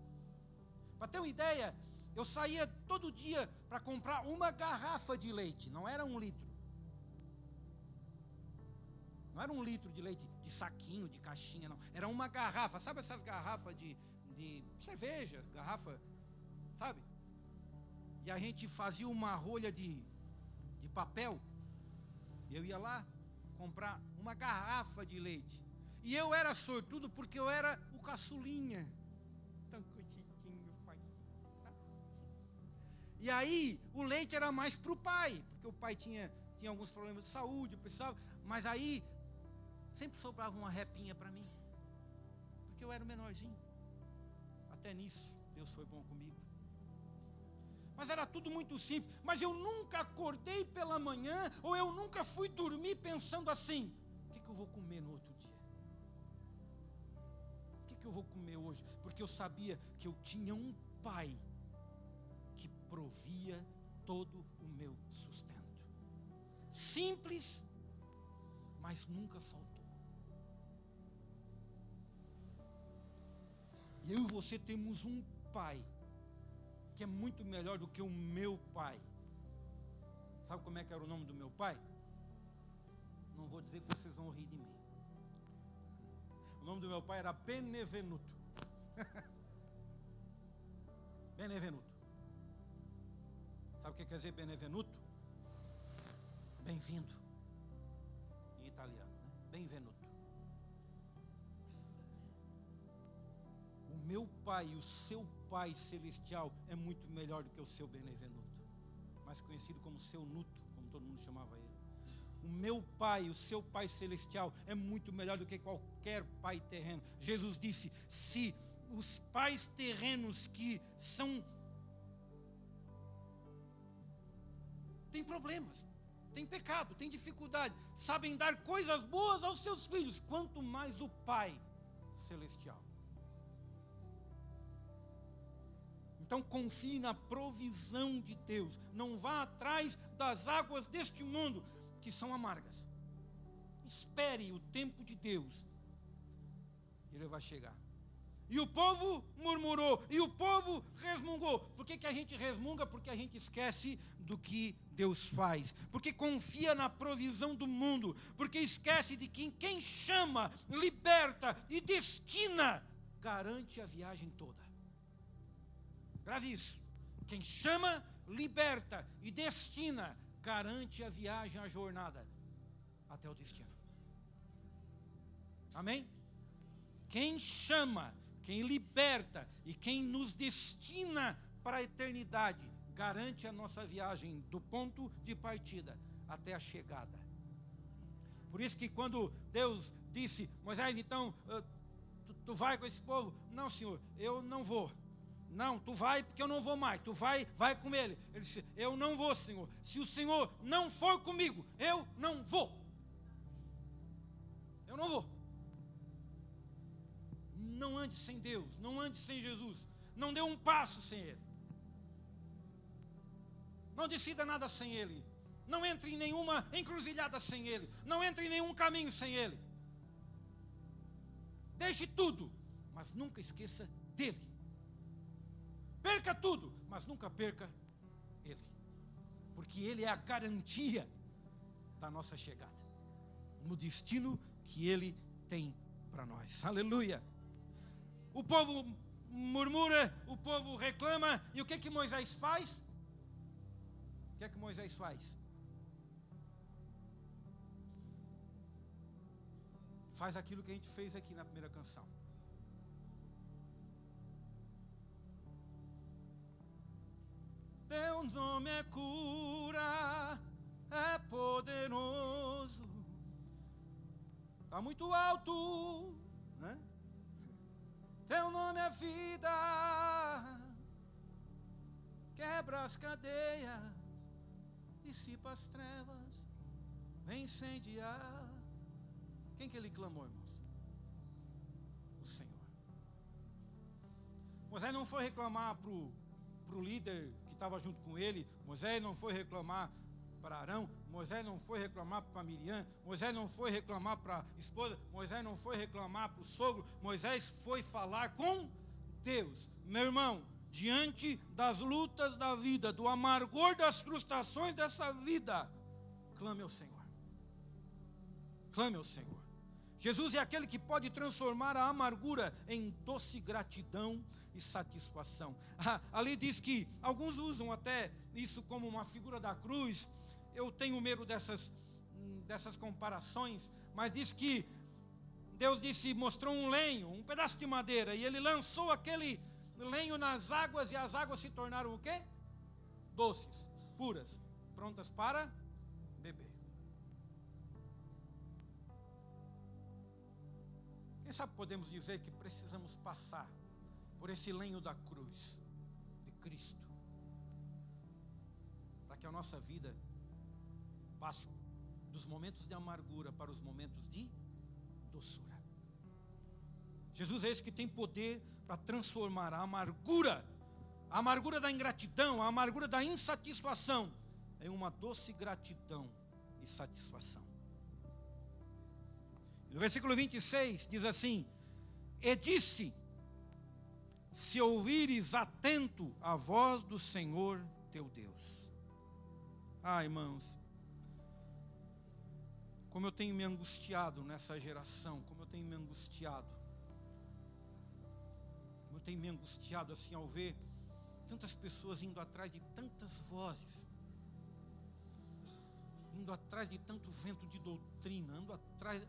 Para ter uma ideia, eu saía todo dia para comprar uma garrafa de leite. Não era 1 litro. Não era 1 litro de leite de saquinho, de caixinha, não. Era uma garrafa. Sabe essas garrafas de cerveja? Garrafa, sabe? E a gente fazia uma rolha de papel. E eu ia lá comprar uma garrafa de leite. E eu era sortudo porque eu era o caçulinha. Tão coitadinho, pai. E aí, o leite era mais para o pai. Porque o pai tinha alguns problemas de saúde, precisava. Mas aí, sempre sobrava uma repinha para mim. Porque eu era o menorzinho. Até nisso, Deus foi bom comigo. Mas era tudo muito simples. Mas eu nunca acordei pela manhã, ou eu nunca fui dormir pensando assim: o que eu vou comer no outro dia? O que eu vou comer hoje? Porque eu sabia que eu tinha um pai que provia todo o meu sustento. Simples, mas nunca faltou. E eu e você temos um pai que é muito melhor do que o meu pai. Sabe como é que era o nome do meu pai? Não vou dizer que vocês vão rir de mim. O nome do meu pai era Benevenuto. Benevenuto. Sabe o que quer dizer Benevenuto? Bem-vindo. Em italiano, né? Benvenuto. meu Pai, o seu Pai celestial, é muito melhor do que o seu benevenuto, mais conhecido como seu nuto, como todo mundo chamava ele. O meu Pai, o seu Pai celestial, é muito melhor do que qualquer pai terreno. Jesus disse: se os pais terrenos que têm problemas, têm pecado, têm dificuldade, sabem dar coisas boas aos seus filhos, quanto mais o Pai celestial. Então confie na provisão de Deus. Não vá atrás das águas deste mundo, que são amargas. Espere o tempo de Deus. Ele vai chegar. E o povo murmurou, e o povo resmungou. Por que a gente resmunga? Porque a gente esquece do que Deus faz. Porque confia na provisão do mundo. Porque esquece de que quem chama, liberta e destina, garante a viagem toda. Grave isso. Quem chama, liberta e destina, garante a viagem, a jornada até o destino. Amém? Quem chama, quem liberta e quem nos destina para a eternidade, garante a nossa viagem do ponto de partida até a chegada. Por isso que quando Deus disse: Moisés, então, tu vai com esse povo? Não, Senhor, eu não vou. Não, tu vai porque eu não vou mais. Tu vai com ele. Ele disse: eu não vou, Senhor. Se o Senhor não for comigo, eu não vou. Eu não vou. Não ande sem Deus, não ande sem Jesus. Não dê um passo sem Ele. Não decida nada sem Ele. Não entre em nenhuma encruzilhada sem Ele. Não entre em nenhum caminho sem Ele. Deixe tudo, mas nunca esqueça dEle. Perca tudo, mas nunca perca Ele. Porque Ele é a garantia da nossa chegada no destino que Ele tem para nós. Aleluia. O povo murmura, o povo reclama, e o que Moisés faz? O que Moisés faz? Faz aquilo que a gente fez aqui na primeira canção. Teu nome é cura, é poderoso. Está muito alto, né? Teu nome é vida, quebra as cadeias, dissipa as trevas, vem incendiar. Quem que ele clamou, irmãos? O Senhor. Moisés não foi reclamar para o líder que estava junto com ele. Moisés não foi reclamar para Arão. Moisés não foi reclamar para Miriam. Moisés não foi reclamar para a esposa. Moisés não foi reclamar para o sogro. Moisés foi falar com Deus. Meu irmão, diante das lutas da vida, do amargor das frustrações dessa vida, clame ao Senhor. Clame ao Senhor. Jesus é aquele que pode transformar a amargura em doce gratidão e satisfação. Ali diz que alguns usam até isso como uma figura da cruz. Eu tenho medo dessas comparações, mas diz que Deus mostrou um lenho, um pedaço de madeira, e Ele lançou aquele lenho nas águas, e as águas se tornaram o quê? Doces, puras, prontas para beber. Quem sabe podemos dizer que precisamos passar por esse lenho da cruz de Cristo, para que a nossa vida passe dos momentos de amargura para os momentos de doçura. Jesus é esse que tem poder para transformar a amargura da ingratidão, a amargura da insatisfação, em uma doce gratidão e satisfação. No versículo 26 diz assim: e disse: se ouvires atento a voz do Senhor teu Deus. Irmãos, como eu tenho me angustiado nessa geração, como eu tenho me angustiado assim ao ver tantas pessoas indo atrás de tantas vozes, indo atrás de tanto vento de doutrina,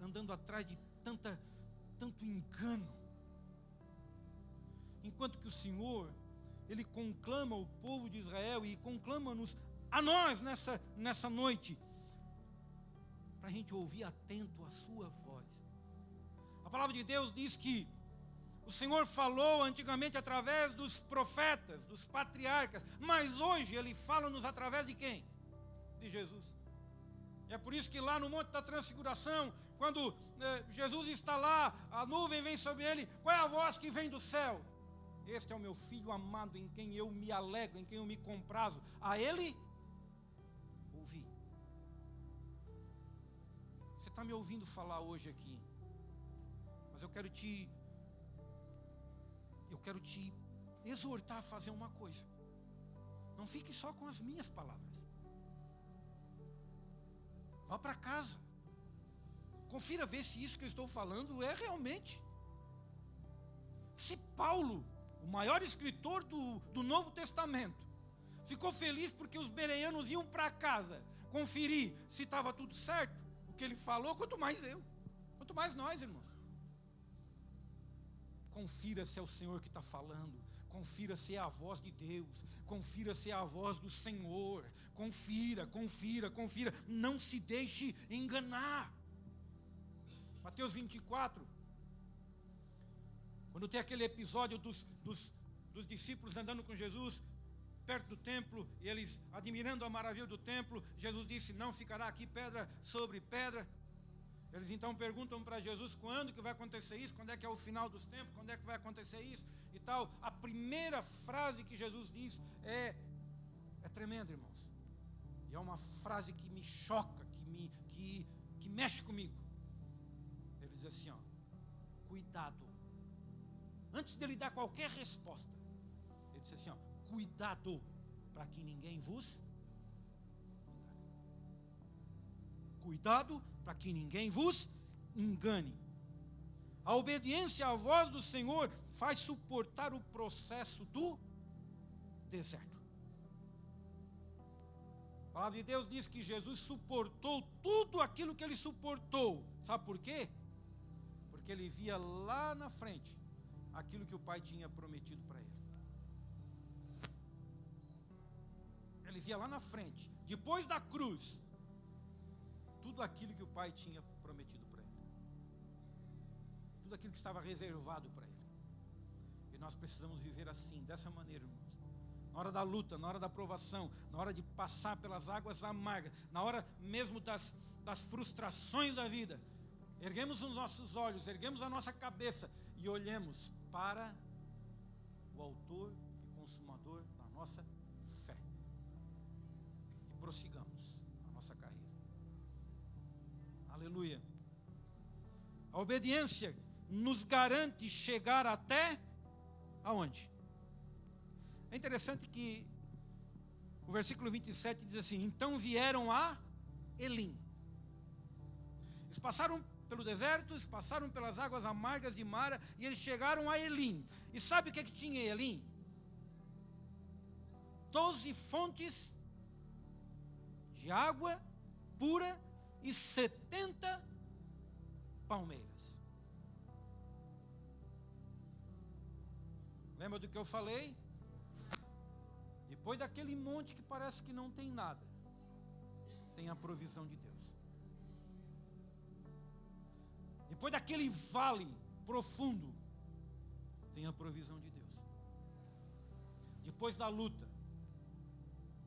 andando atrás de tanto engano. enquanto que o Senhor, Ele conclama o povo de Israel e conclama-nos a nós nessa noite, para a gente ouvir atento a sua voz. A palavra de Deus diz que o Senhor falou antigamente através dos profetas, dos patriarcas, mas hoje Ele fala-nos através de quem? De Jesus. E é por isso que lá no Monte da Transfiguração, quando Jesus está lá, a nuvem vem sobre Ele, qual é a voz que vem do céu? Este é o meu Filho amado, em quem eu me alegro, em quem eu me comprazo. A Ele ouvi. Você está me ouvindo falar hoje aqui, mas eu quero te exortar a fazer uma coisa. Não fique só com as minhas palavras. Vá para casa. Confira ver se isso que eu estou falando é realmente. Se Paulo, o maior escritor do Novo Testamento, ficou feliz porque os bereanos iam para casa conferir se estava tudo certo, o que ele falou, quanto mais eu, quanto mais nós, irmãos. Confira se é o Senhor que está falando, confira se é a voz de Deus, confira se é a voz do Senhor, confira, não se deixe enganar. Mateus 24, quando tem aquele episódio dos discípulos andando com Jesus, perto do templo, e eles admirando a maravilha do templo, Jesus disse, não ficará aqui pedra sobre pedra. Eles então perguntam para Jesus, quando que vai acontecer isso, quando é que é o final dos tempos, quando é que vai acontecer isso e tal. A primeira frase que Jesus diz é tremenda, irmãos, e é uma frase que me choca, que mexe comigo. Ele diz assim, cuidado. Antes dele dar qualquer resposta, ele disse assim, cuidado para que ninguém vos engane. Cuidado para que ninguém vos engane. A obediência à voz do Senhor faz suportar o processo do deserto. A palavra de Deus diz que Jesus suportou tudo aquilo que ele suportou. Sabe por quê? Porque ele via lá na frente aquilo que o Pai tinha prometido para ele. Ele via lá na frente, depois da cruz, tudo aquilo que o Pai tinha prometido para ele. Tudo aquilo que estava reservado para ele. E nós precisamos viver assim, dessa maneira, irmãos. Na hora da luta, na hora da provação, na hora de passar pelas águas amargas, na hora mesmo das frustrações da vida, erguemos os nossos olhos, erguemos a nossa cabeça e olhemos para o autor e consumador da nossa fé. E prossigamos a nossa carreira. Aleluia. A obediência nos garante chegar até aonde? É interessante que o versículo 27 diz assim, então vieram a Elim. Eles passaram pelo deserto, eles passaram pelas águas amargas de Mara e eles chegaram a Elim. E sabe o que tinha em Elim? 12 fontes de água pura e 70 palmeiras. Lembra do que eu falei? Depois daquele monte que parece que não tem nada, tem a provisão de Deus. Depois daquele vale profundo, tem a provisão de Deus. Depois da luta,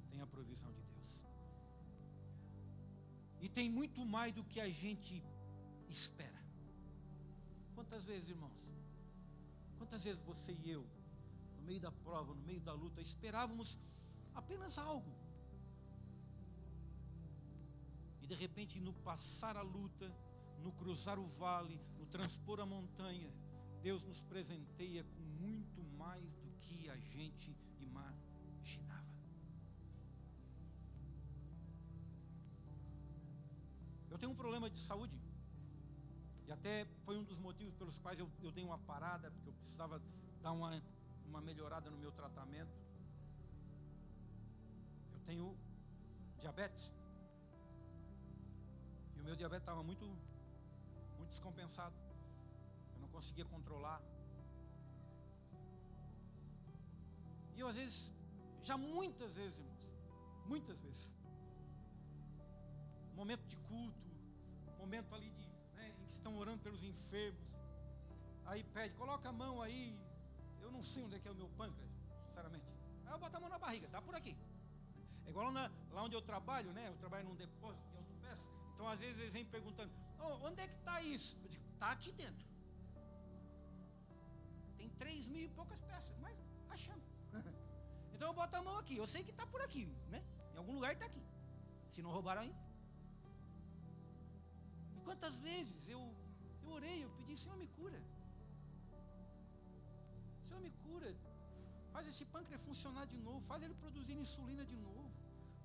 tem a provisão de Deus. E tem muito mais do que a gente espera. Quantas vezes, irmãos? Quantas vezes você e eu, no meio da prova, no meio da luta, esperávamos apenas algo. E de repente, no passar a luta, no cruzar o vale, no transpor a montanha, Deus nos presenteia com muito mais do que a gente imaginava. Eu tenho um problema de saúde, e até foi um dos motivos pelos quais eu dei uma parada, porque eu precisava dar uma melhorada no meu tratamento. Eu tenho diabetes, e o meu diabetes estava muito descompensado. Eu não conseguia controlar. eu às vezes, já muitas vezes, irmãos, muitas vezes, momento de culto, momento ali em que estão orando pelos enfermos, aí pede, coloca a mão aí, eu não sei onde é que é o meu pâncreas, sinceramente, aí eu boto a mão na barriga, tá por aqui. É igual lá onde eu trabalho, né? Eu trabalho num depósito de autopeças. Então, às vezes, eles vêm perguntando, onde é que está isso? Eu digo, está aqui dentro. Tem 3.000 e poucas peças, mas achamos. Então, eu boto a mão aqui. Eu sei que está por aqui, né? Em algum lugar está aqui. Se não roubaram ainda. E quantas vezes eu orei, eu pedi, Senhor, me cura. Senhor, me cura. Faz esse pâncreas funcionar de novo. Faz ele produzir insulina de novo.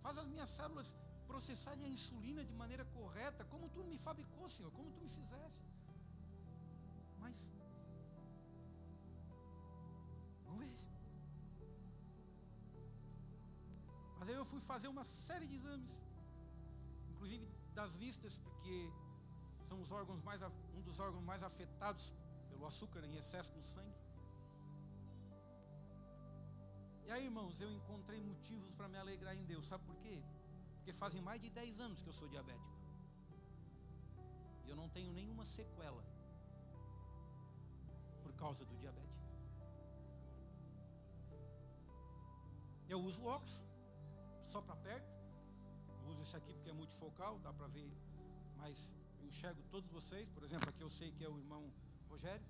Faz as minhas células processarem a insulina de maneira correta, como tu me fabricou, Senhor, como tu me fizeste. Mas não vejo. Mas aí eu fui fazer uma série de exames, inclusive das vistas, porque são um dos órgãos mais afetados pelo açúcar em excesso no sangue. E aí, irmãos, eu encontrei motivos para me alegrar em Deus. Sabe por quê? Porque fazem mais de 10 anos que eu sou diabético. E eu não tenho nenhuma sequela por causa do diabetes. Eu uso óculos, só para perto. Eu uso esse aqui porque é multifocal, dá para ver, mas eu enxergo todos vocês. Por exemplo, aqui eu sei que é o irmão Rogério.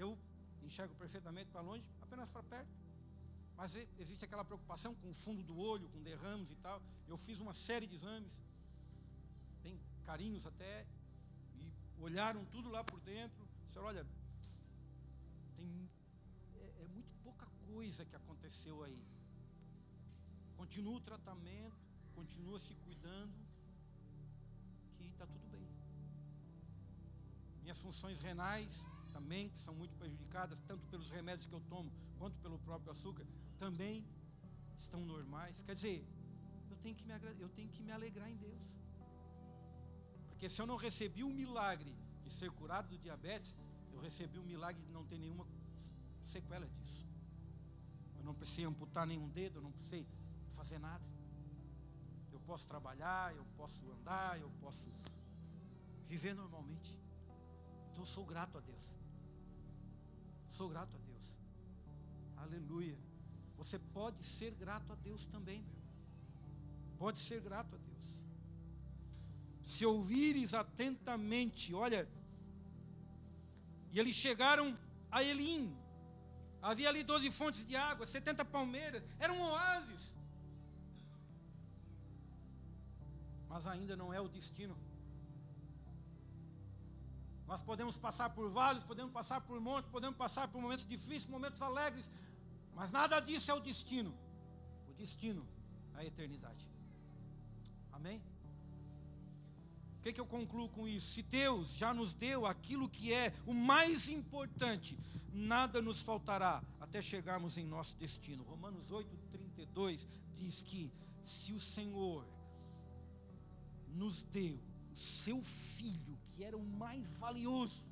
Eu enxergo perfeitamente para longe, apenas para perto. Mas existe aquela preocupação com o fundo do olho, com derrames e tal. Eu fiz uma série de exames, bem carinhos até, e olharam tudo lá por dentro. Disseram, olha, é muito pouca coisa que aconteceu aí. Continua o tratamento, continua se cuidando, que está tudo bem. Minhas funções renais também, que são muito prejudicadas, tanto pelos remédios que eu tomo, quanto pelo próprio açúcar, também estão normais. Quer dizer, eu tenho que me alegrar em Deus. Porque se eu não recebi o milagre de ser curado do diabetes, eu recebi o milagre de não ter nenhuma sequela disso. Eu não precisei amputar nenhum dedo, eu não precisei fazer nada. Eu posso trabalhar, eu posso andar, eu posso viver normalmente. Então eu sou grato a Deus. Sou grato a Deus. Aleluia. Você pode ser grato a Deus também, meu. Pode ser grato a Deus. Se ouvires atentamente, olha. E eles chegaram a Elim. Havia ali 12 fontes de água, 70 palmeiras. Era um oásis. Mas ainda não é o destino. Nós podemos passar por vales, podemos passar por montes, podemos passar por momentos difíceis, momentos alegres, mas nada disso é o destino. O destino é a eternidade. Amém? O que eu concluo com isso? Se Deus já nos deu aquilo que é o mais importante, nada nos faltará até chegarmos em nosso destino. Romanos 8:32 diz que se o Senhor nos deu o seu Filho, que era o mais valioso,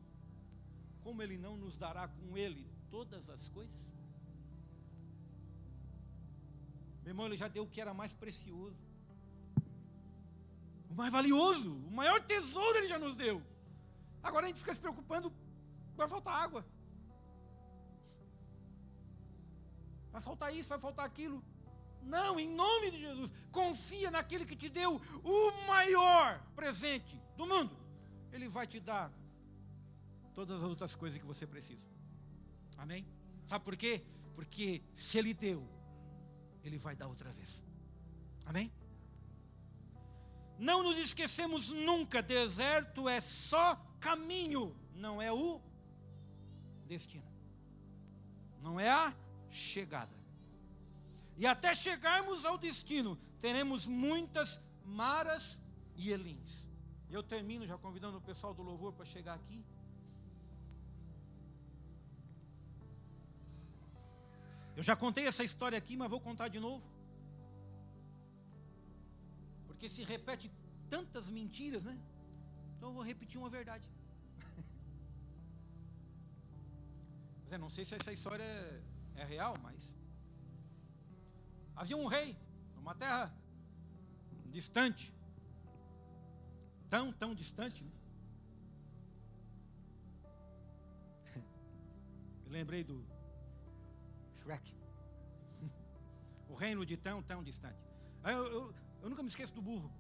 como Ele não nos dará com Ele todas as coisas? Meu irmão, Ele já deu o que era mais precioso, o mais valioso, o maior tesouro Ele já nos deu. Agora a gente fica se preocupando, vai faltar água, vai faltar isso, vai faltar aquilo. Não, em nome de Jesus, confia naquele que te deu o maior presente do mundo. Ele vai te dar todas as outras coisas que você precisa. Amém? Sabe por quê? Porque se Ele deu, Ele vai dar outra vez. Amém? Não nos esquecemos nunca, deserto é só caminho, não é o destino. Não é a chegada. E até chegarmos ao destino, teremos muitas maras e elins. Eu termino já convidando o pessoal do louvor para chegar aqui. Eu já contei essa história aqui, mas vou contar de novo. Porque se repete tantas mentiras, né? Então eu vou repetir uma verdade. Mas eu não sei se essa história é real, mas havia um rei numa terra distante, tão distante, né? Me lembrei do Shrek. O reino de tão distante. Aí eu nunca me esqueço do burro.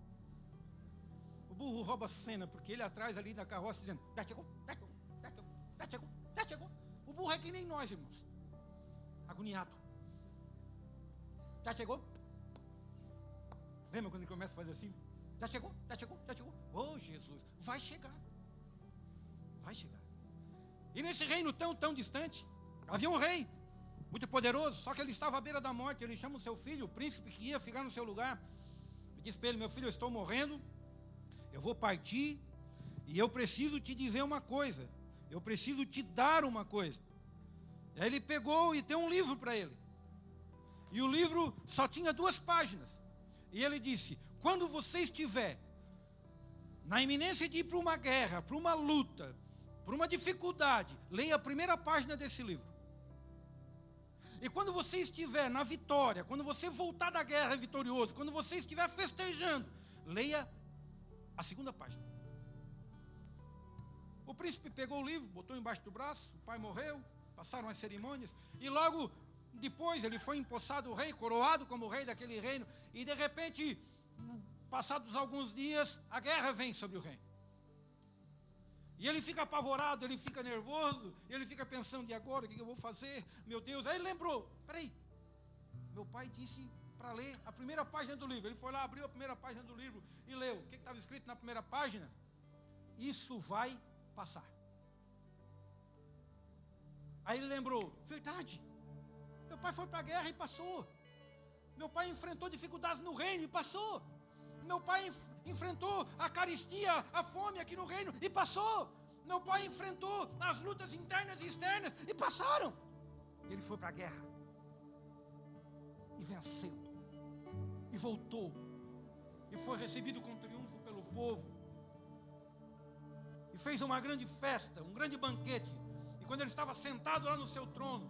O burro rouba a cena, porque ele atrás ali na carroça dizendo, já chegou. O burro é que nem nós, irmãos. Agoniado. Já chegou? Lembra quando ele começa a fazer assim? Já chegou. Oh, Jesus, vai chegar. E nesse reino tão distante, havia um rei muito poderoso, só que ele estava à beira da morte. Ele chama o seu filho, o príncipe que ia ficar no seu lugar, e diz para ele, meu filho, eu estou morrendo, eu vou partir, e eu preciso te dizer uma coisa, eu preciso te dar uma coisa. E aí ele pegou e deu um livro para ele, e o livro só tinha 2 páginas, e ele disse, quando você estiver na iminência de ir para uma guerra, para uma luta, para uma dificuldade, leia a primeira página desse livro. E quando você estiver na vitória, quando você voltar da guerra vitorioso, quando você estiver festejando, leia a 2ª página. O príncipe pegou o livro, botou embaixo do braço, o pai morreu, passaram as cerimônias, e logo depois ele foi empossado rei, coroado como rei daquele reino, e de repente, passados alguns dias, a guerra vem sobre o reino. E ele fica apavorado, ele fica nervoso, ele fica pensando, e agora, o que eu vou fazer? Meu Deus, aí ele lembrou, peraí, meu pai disse para ler a primeira página do livro. Ele foi lá, abriu a primeira página do livro e leu. O que estava escrito na primeira página? Isso vai passar. Aí ele lembrou, verdade, meu pai foi para a guerra e passou. Meu pai enfrentou dificuldades no reino e passou. Meu pai enfrentou a carestia, a fome aqui no reino e passou. Meu pai enfrentou as lutas internas e externas e passaram. Ele foi para a guerra e venceu e voltou e foi recebido com triunfo pelo povo e fez uma grande festa, um grande banquete. E quando ele estava sentado lá no seu trono,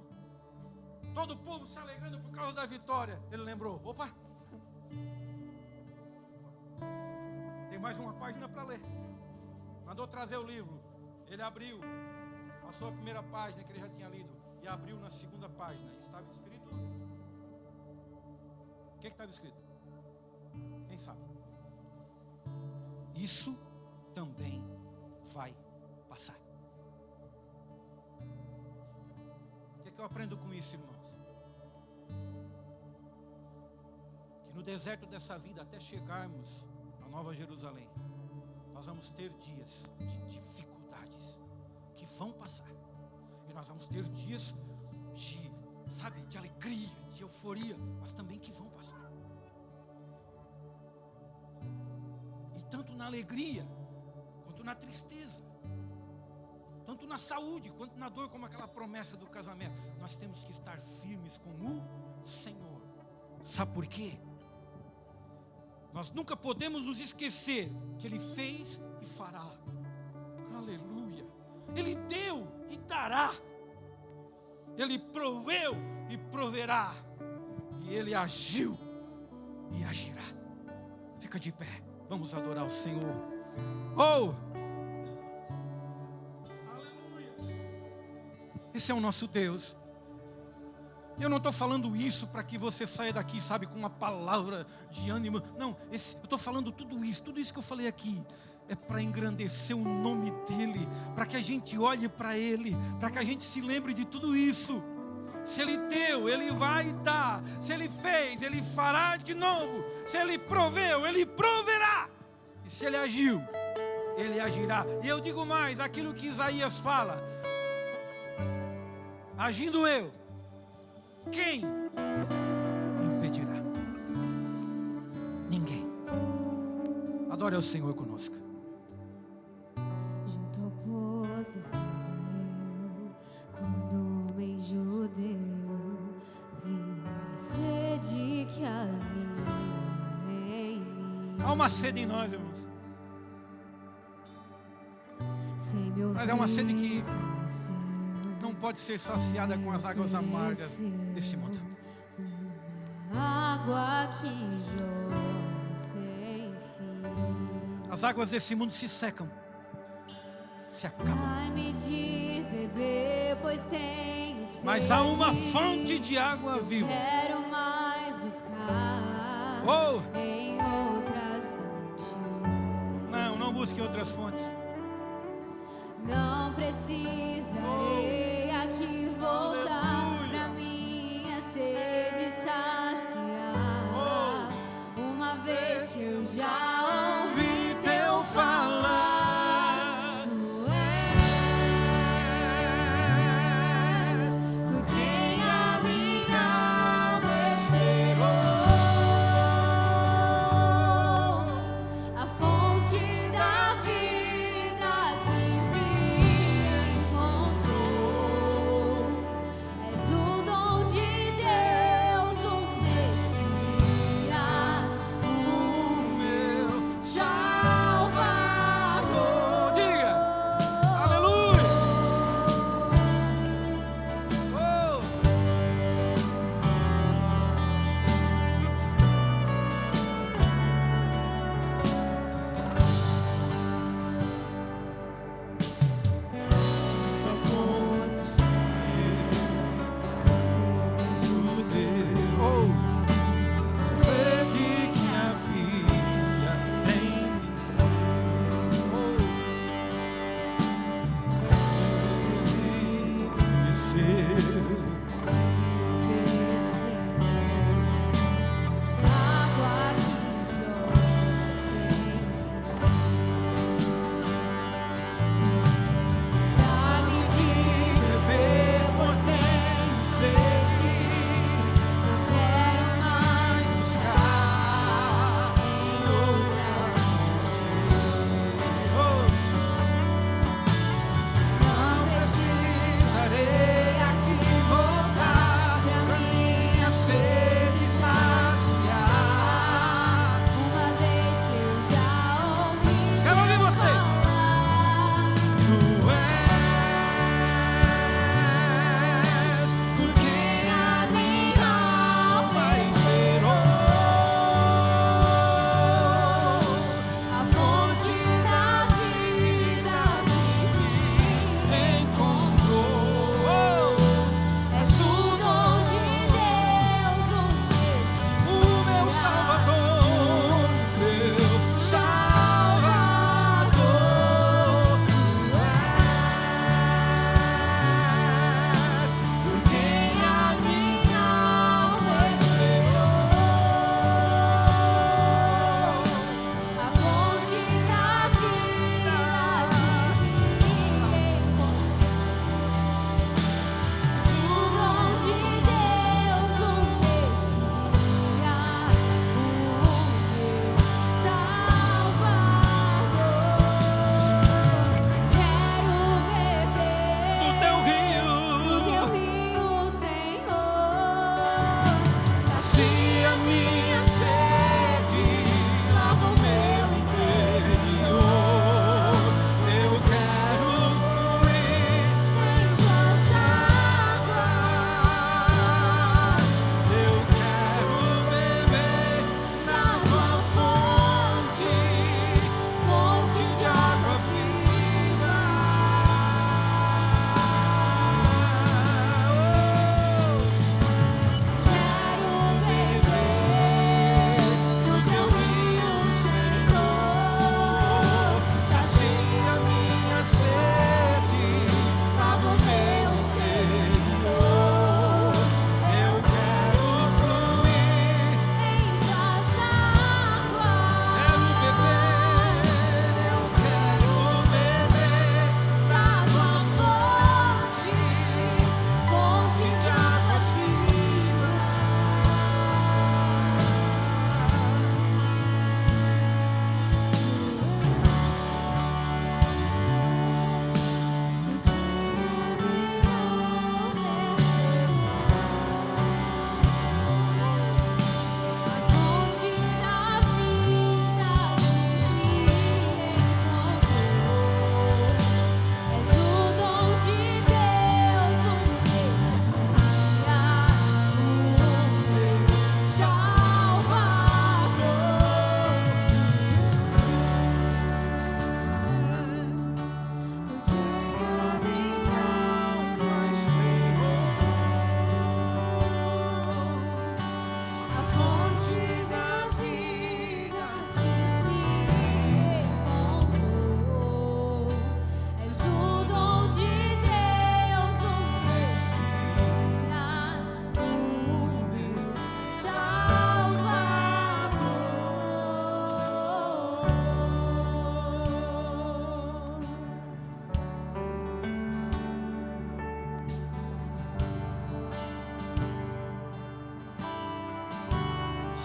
todo o povo se alegrando por causa da vitória, ele lembrou, opa, tem mais uma página para ler. Mandou trazer o livro. Ele abriu, passou a primeira página que ele já tinha lido e abriu na 2ª página. Estava escrito, o que estava escrito? Quem sabe? Isso também vai passar. O que eu aprendo com isso, irmãos? Que no deserto dessa vida, até chegarmos à Nova Jerusalém, nós vamos ter dias de dificuldades que vão passar. E nós vamos ter dias de alegria, de euforia, mas também que vão passar. E tanto na alegria, quanto na tristeza, tanto na saúde, quanto na dor, como aquela promessa do casamento, nós temos que estar firmes com o Senhor. Sabe por quê? Nós nunca podemos nos esquecer que Ele fez e fará. Aleluia. Ele deu e dará. Ele proveu e proverá. E Ele agiu e agirá. Fica de pé. Vamos adorar o Senhor. Oh! Aleluia. Esse é o nosso Deus. Eu não estou falando isso para que você saia daqui, sabe, com uma palavra de ânimo. Não, eu estou falando tudo isso que eu falei aqui é para engrandecer o nome dEle, para que a gente olhe para Ele, para que a gente se lembre de tudo isso. Se Ele deu, Ele vai dar. Se Ele fez, Ele fará de novo. Se Ele proveu, Ele proverá. E se Ele agiu, Ele agirá. E eu digo mais, aquilo que Isaías fala: agindo eu, quem impedirá? Ninguém. Adore ao Senhor conosco.
Junto ao poço estava eu, quando o homem judeu viu a sede que havia em mim.
Há uma sede em nós, irmãos. é uma sede que não pode ser saciada com as águas amargas desse mundo.
Água que jorra sem fim.
As águas desse mundo se secam, se acabam.
Dai-me de beber, pois tenho sede.
Mas há uma fonte de água viva.
Quero mais buscar em outras fontes.
Não busque outras fontes.
Não precisarei aqui voltar pra minha sede saciar. Uma vez que eu já ouvi teu falar, tu és por quem a minha alma esperou, a fonte da vida que me encontra.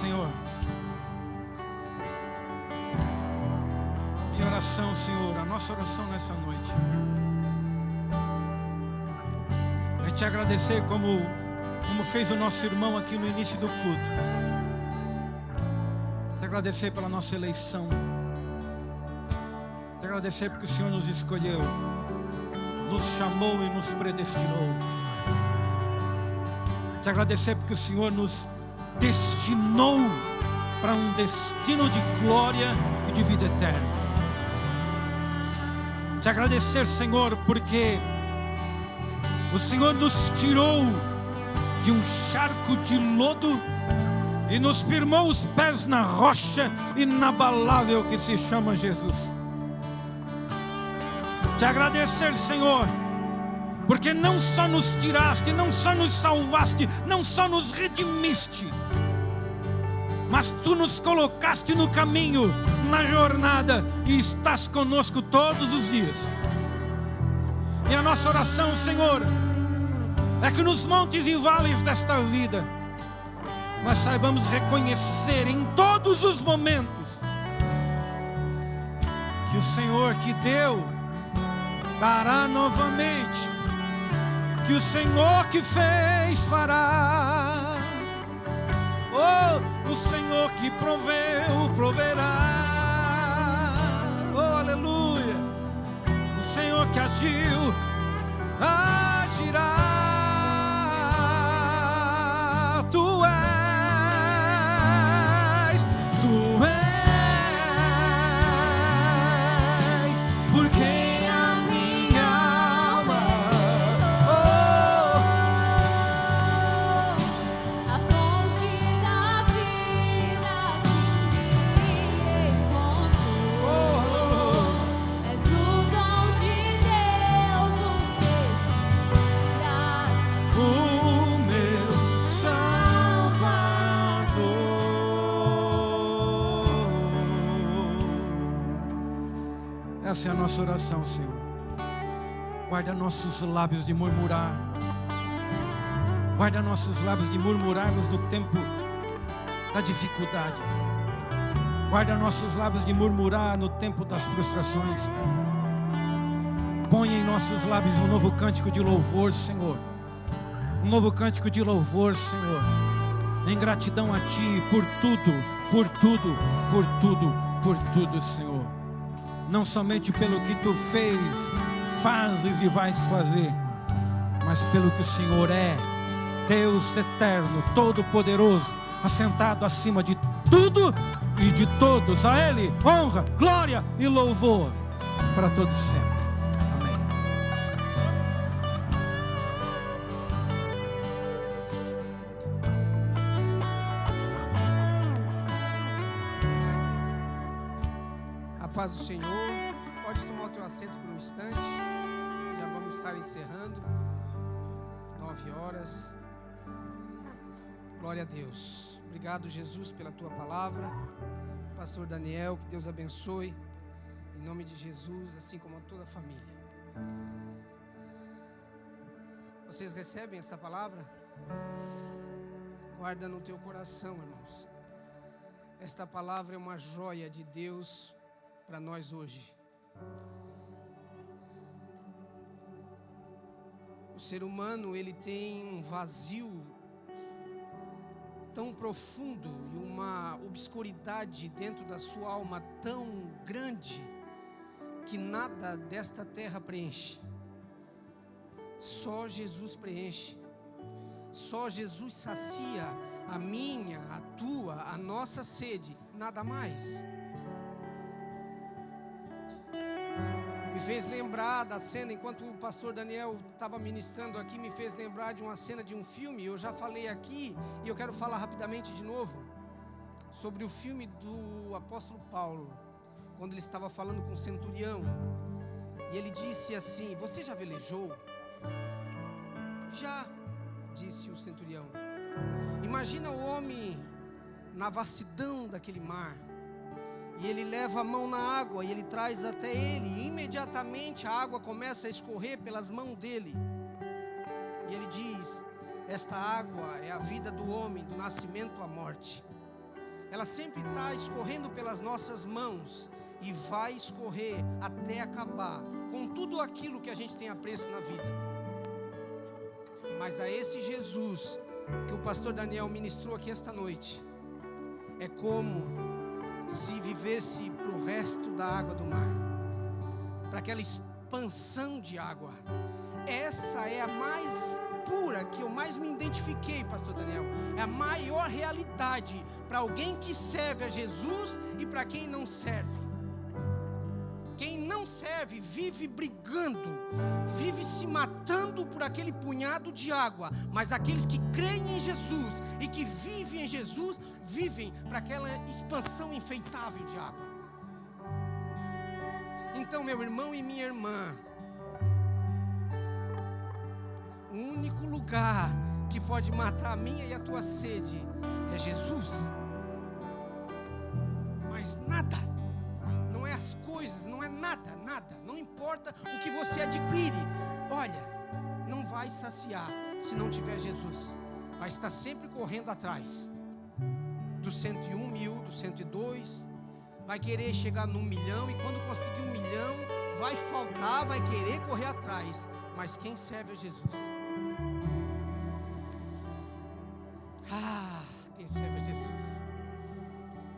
Senhor. Minha oração, Senhor, a nossa oração nessa noite é te agradecer como fez o nosso irmão aqui no início do culto. Te agradecer pela nossa eleição. Te agradecer porque o Senhor nos escolheu, nos chamou e nos predestinou. Te agradecer porque o Senhor nos destinou para um destino de glória e de vida eterna. Te agradecer, Senhor, porque o Senhor nos tirou de um charco de lodo e nos firmou os pés na rocha inabalável que se chama Jesus. Te agradecer, Senhor, porque não só nos tiraste, não só nos salvaste, não só nos redimiste, mas Tu nos colocaste no caminho, na jornada, e estás conosco todos os dias. E a nossa oração, Senhor, é que nos montes e vales desta vida nós saibamos reconhecer em todos os momentos que o Senhor que deu dará novamente, que o Senhor que fez fará, o Senhor que proveu proverá, aleluia, o Senhor que agiu agirá. Essa é a nossa oração, Senhor. Guarda nossos lábios de murmurar. Guarda nossos lábios de murmurarmos no tempo da dificuldade. Guarda nossos lábios de murmurar no tempo das frustrações. Põe em nossos lábios um novo cântico de louvor, Senhor. Um novo cântico de louvor, Senhor. Em gratidão a Ti por tudo, por tudo, por tudo, por tudo, Senhor. Não somente pelo que Tu fez, fazes e vais fazer, mas pelo que o Senhor é, Deus eterno, todo-poderoso, assentado acima de tudo e de todos. A Ele honra, glória e louvor para todos sempre. Amém.
A paz do Senhor. Pode tomar o teu assento por um instante. Já vamos estar encerrando. 9 horas. Glória a Deus. Obrigado, Jesus, pela tua palavra. Pastor Daniel, que Deus abençoe. Em nome de Jesus, assim como a toda a família. Vocês recebem essa palavra? Guarda no teu coração, irmãos. Esta palavra é uma joia de Deus para nós hoje. O ser humano, ele tem um vazio tão profundo e uma obscuridade dentro da sua alma tão grande que nada desta terra preenche. Só Jesus preenche. Só Jesus sacia a minha, a tua, a nossa sede, nada mais. Me fez lembrar da cena, enquanto o pastor Daniel estava ministrando aqui, me fez lembrar de uma cena de um filme. Eu já falei aqui e eu quero falar rapidamente de novo sobre o filme do apóstolo Paulo, quando ele estava falando com o centurião, e ele disse assim: você já velejou? Já, disse o centurião. Imagina o homem na vastidão daquele mar, e ele leva a mão na água e ele traz até ele, e imediatamente a água começa a escorrer pelas mãos dele, e ele diz: esta água é a vida do homem, do nascimento à morte. ela sempre está escorrendo pelas nossas mãos e vai escorrer até acabar com tudo aquilo que a gente tem apreço na vida. Mas a esse Jesus que o pastor Daniel ministrou aqui esta noite, é como se vivesse para o resto da água do mar, para aquela expansão de água. Essa é a mais pura, que eu mais me identifiquei, pastor Daniel. É a maior realidade para alguém que serve a Jesus e para quem não serve. Quem não serve vive brigando, vive se matando por aquele punhado de água. Mas aqueles que creem em Jesus e que vivem em Jesus, vivem para aquela expansão infeitável de água. Então, meu irmão e minha irmã, o único lugar que pode matar a minha e a tua sede é Jesus. Mas nada, não é as coisas, não é nada, não importa o que você adquire, olha, não vai saciar se não tiver Jesus. Vai estar sempre correndo atrás do 101 mil, do 102, vai querer chegar no 1 milhão, e quando conseguir 1 milhão, vai faltar, vai querer correr atrás. Mas quem serve a Jesus, quem serve a Jesus,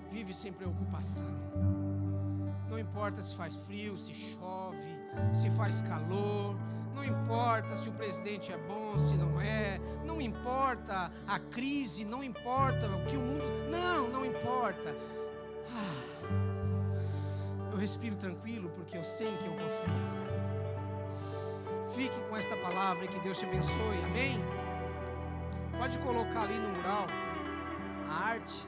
vive sem preocupação. Não importa se faz frio, se chove, se faz calor, não importa se o presidente é bom, se não é, não importa a crise, não importa o que o mundo, não importa. Eu respiro tranquilo porque eu sei em quem eu confio. Fique com esta palavra e que Deus te abençoe, amém? Pode colocar ali no mural a arte.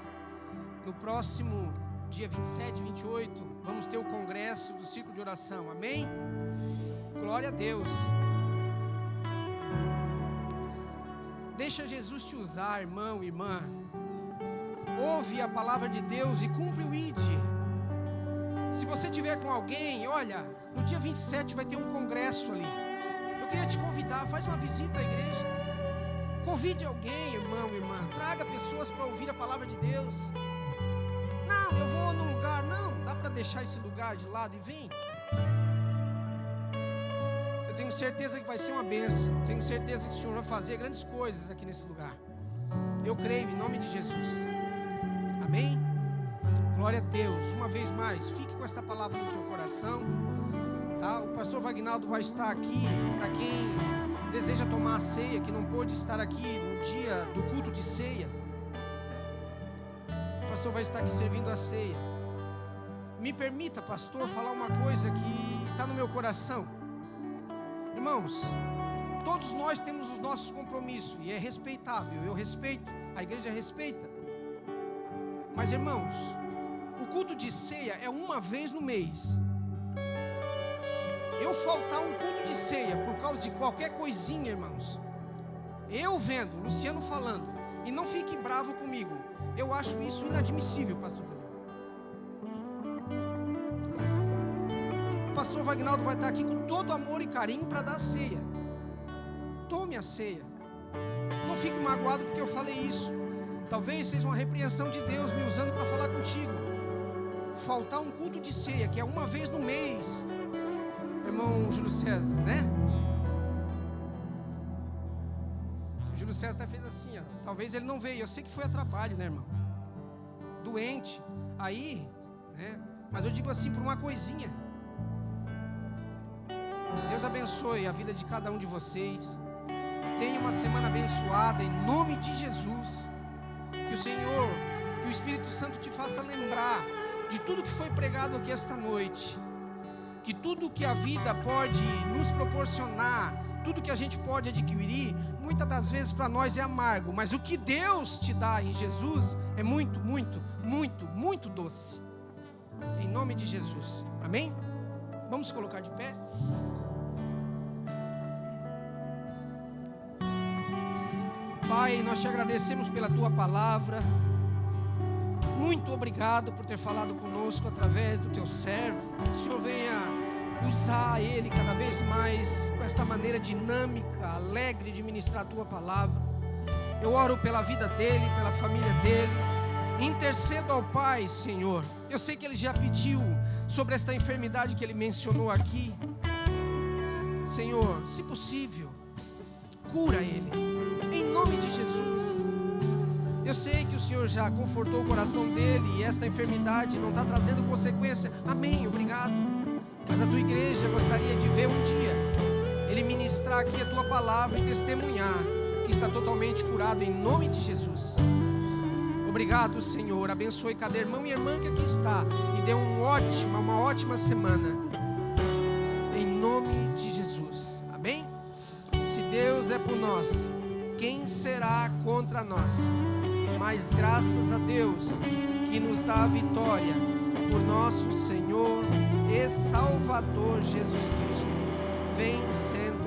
No próximo dia 27, 28, vamos ter o congresso do ciclo de oração, amém? Glória a Deus. Deixa Jesus te usar, irmão, irmã. Ouve a palavra de Deus e cumpre o ID. Se você tiver com alguém, olha, no dia 27 vai ter um congresso ali. Eu queria te convidar, faz uma visita à igreja. Convide alguém, irmão, irmã. Traga pessoas para ouvir a palavra de Deus. Não, eu vou no lugar. Não, dá para deixar esse lugar de lado e vem. Eu tenho certeza que vai ser uma bênção. Tenho certeza que o Senhor vai fazer grandes coisas aqui nesse lugar. Eu creio em nome de Jesus. Amém? Glória a Deus. Uma vez mais, fique com esta palavra no teu coração, tá? O pastor Vagnaldo vai estar aqui para quem deseja tomar a ceia, que não pôde estar aqui no dia do culto de ceia. O pastor vai estar aqui servindo a ceia. Me permita, pastor, falar uma coisa que está no meu coração. Irmãos, todos nós temos os nossos compromissos e é respeitável. Eu respeito, a igreja respeita. Mas, irmãos, o culto de ceia é uma vez no mês. Eu faltar um culto de ceia por causa de qualquer coisinha, irmãos, eu vendo Luciano falando, e não fique bravo comigo, eu acho isso inadmissível, pastor Daniel. O pastor Vagnaldo vai estar aqui com todo amor e carinho para dar a ceia. Tome a ceia. Não fique magoado porque eu falei isso. Talvez seja uma repreensão de Deus me usando para falar contigo. Faltar um culto de ceia, que é uma vez no mês, irmão Júlio César, né? O Júlio César até fez assim, ó. Talvez ele não veio, eu sei que foi a trabalho, né, irmão? Doente, aí, né? Mas eu digo assim, por uma coisinha. Deus abençoe a vida de cada um de vocês. Tenha uma semana abençoada em nome de Jesus. Que o Senhor, que o Espírito Santo te faça lembrar de tudo que foi pregado aqui esta noite. Que tudo que a vida pode nos proporcionar, tudo que a gente pode adquirir, muitas das vezes para nós é amargo, mas o que Deus te dá em Jesus é muito, muito, muito, muito doce. Em nome de Jesus, amém? Vamos colocar de pé? Pai, nós te agradecemos pela tua palavra. Muito obrigado por ter falado conosco através do teu servo. Que o Senhor venha usar ele cada vez mais com esta maneira dinâmica, alegre de ministrar a tua palavra. Eu oro pela vida dele, pela família dele. Intercedo ao Pai, Senhor. Eu sei que Ele já pediu sobre esta enfermidade que Ele mencionou aqui. Senhor, se possível, cura Ele, em nome de Jesus. Eu sei que o Senhor já confortou o coração dele e esta enfermidade não está trazendo consequência. Amém, obrigado. Mas a tua igreja gostaria de ver um dia Ele ministrar aqui a tua palavra e testemunhar que está totalmente curado em nome de Jesus. Obrigado, Senhor. Abençoe cada irmão e irmã que aqui está e dê uma ótima semana. Em nome de Jesus. Amém? Se Deus é por nós, quem será contra nós? Mas graças a Deus que nos dá a vitória por nosso Senhor e Salvador Jesus Cristo, vencendo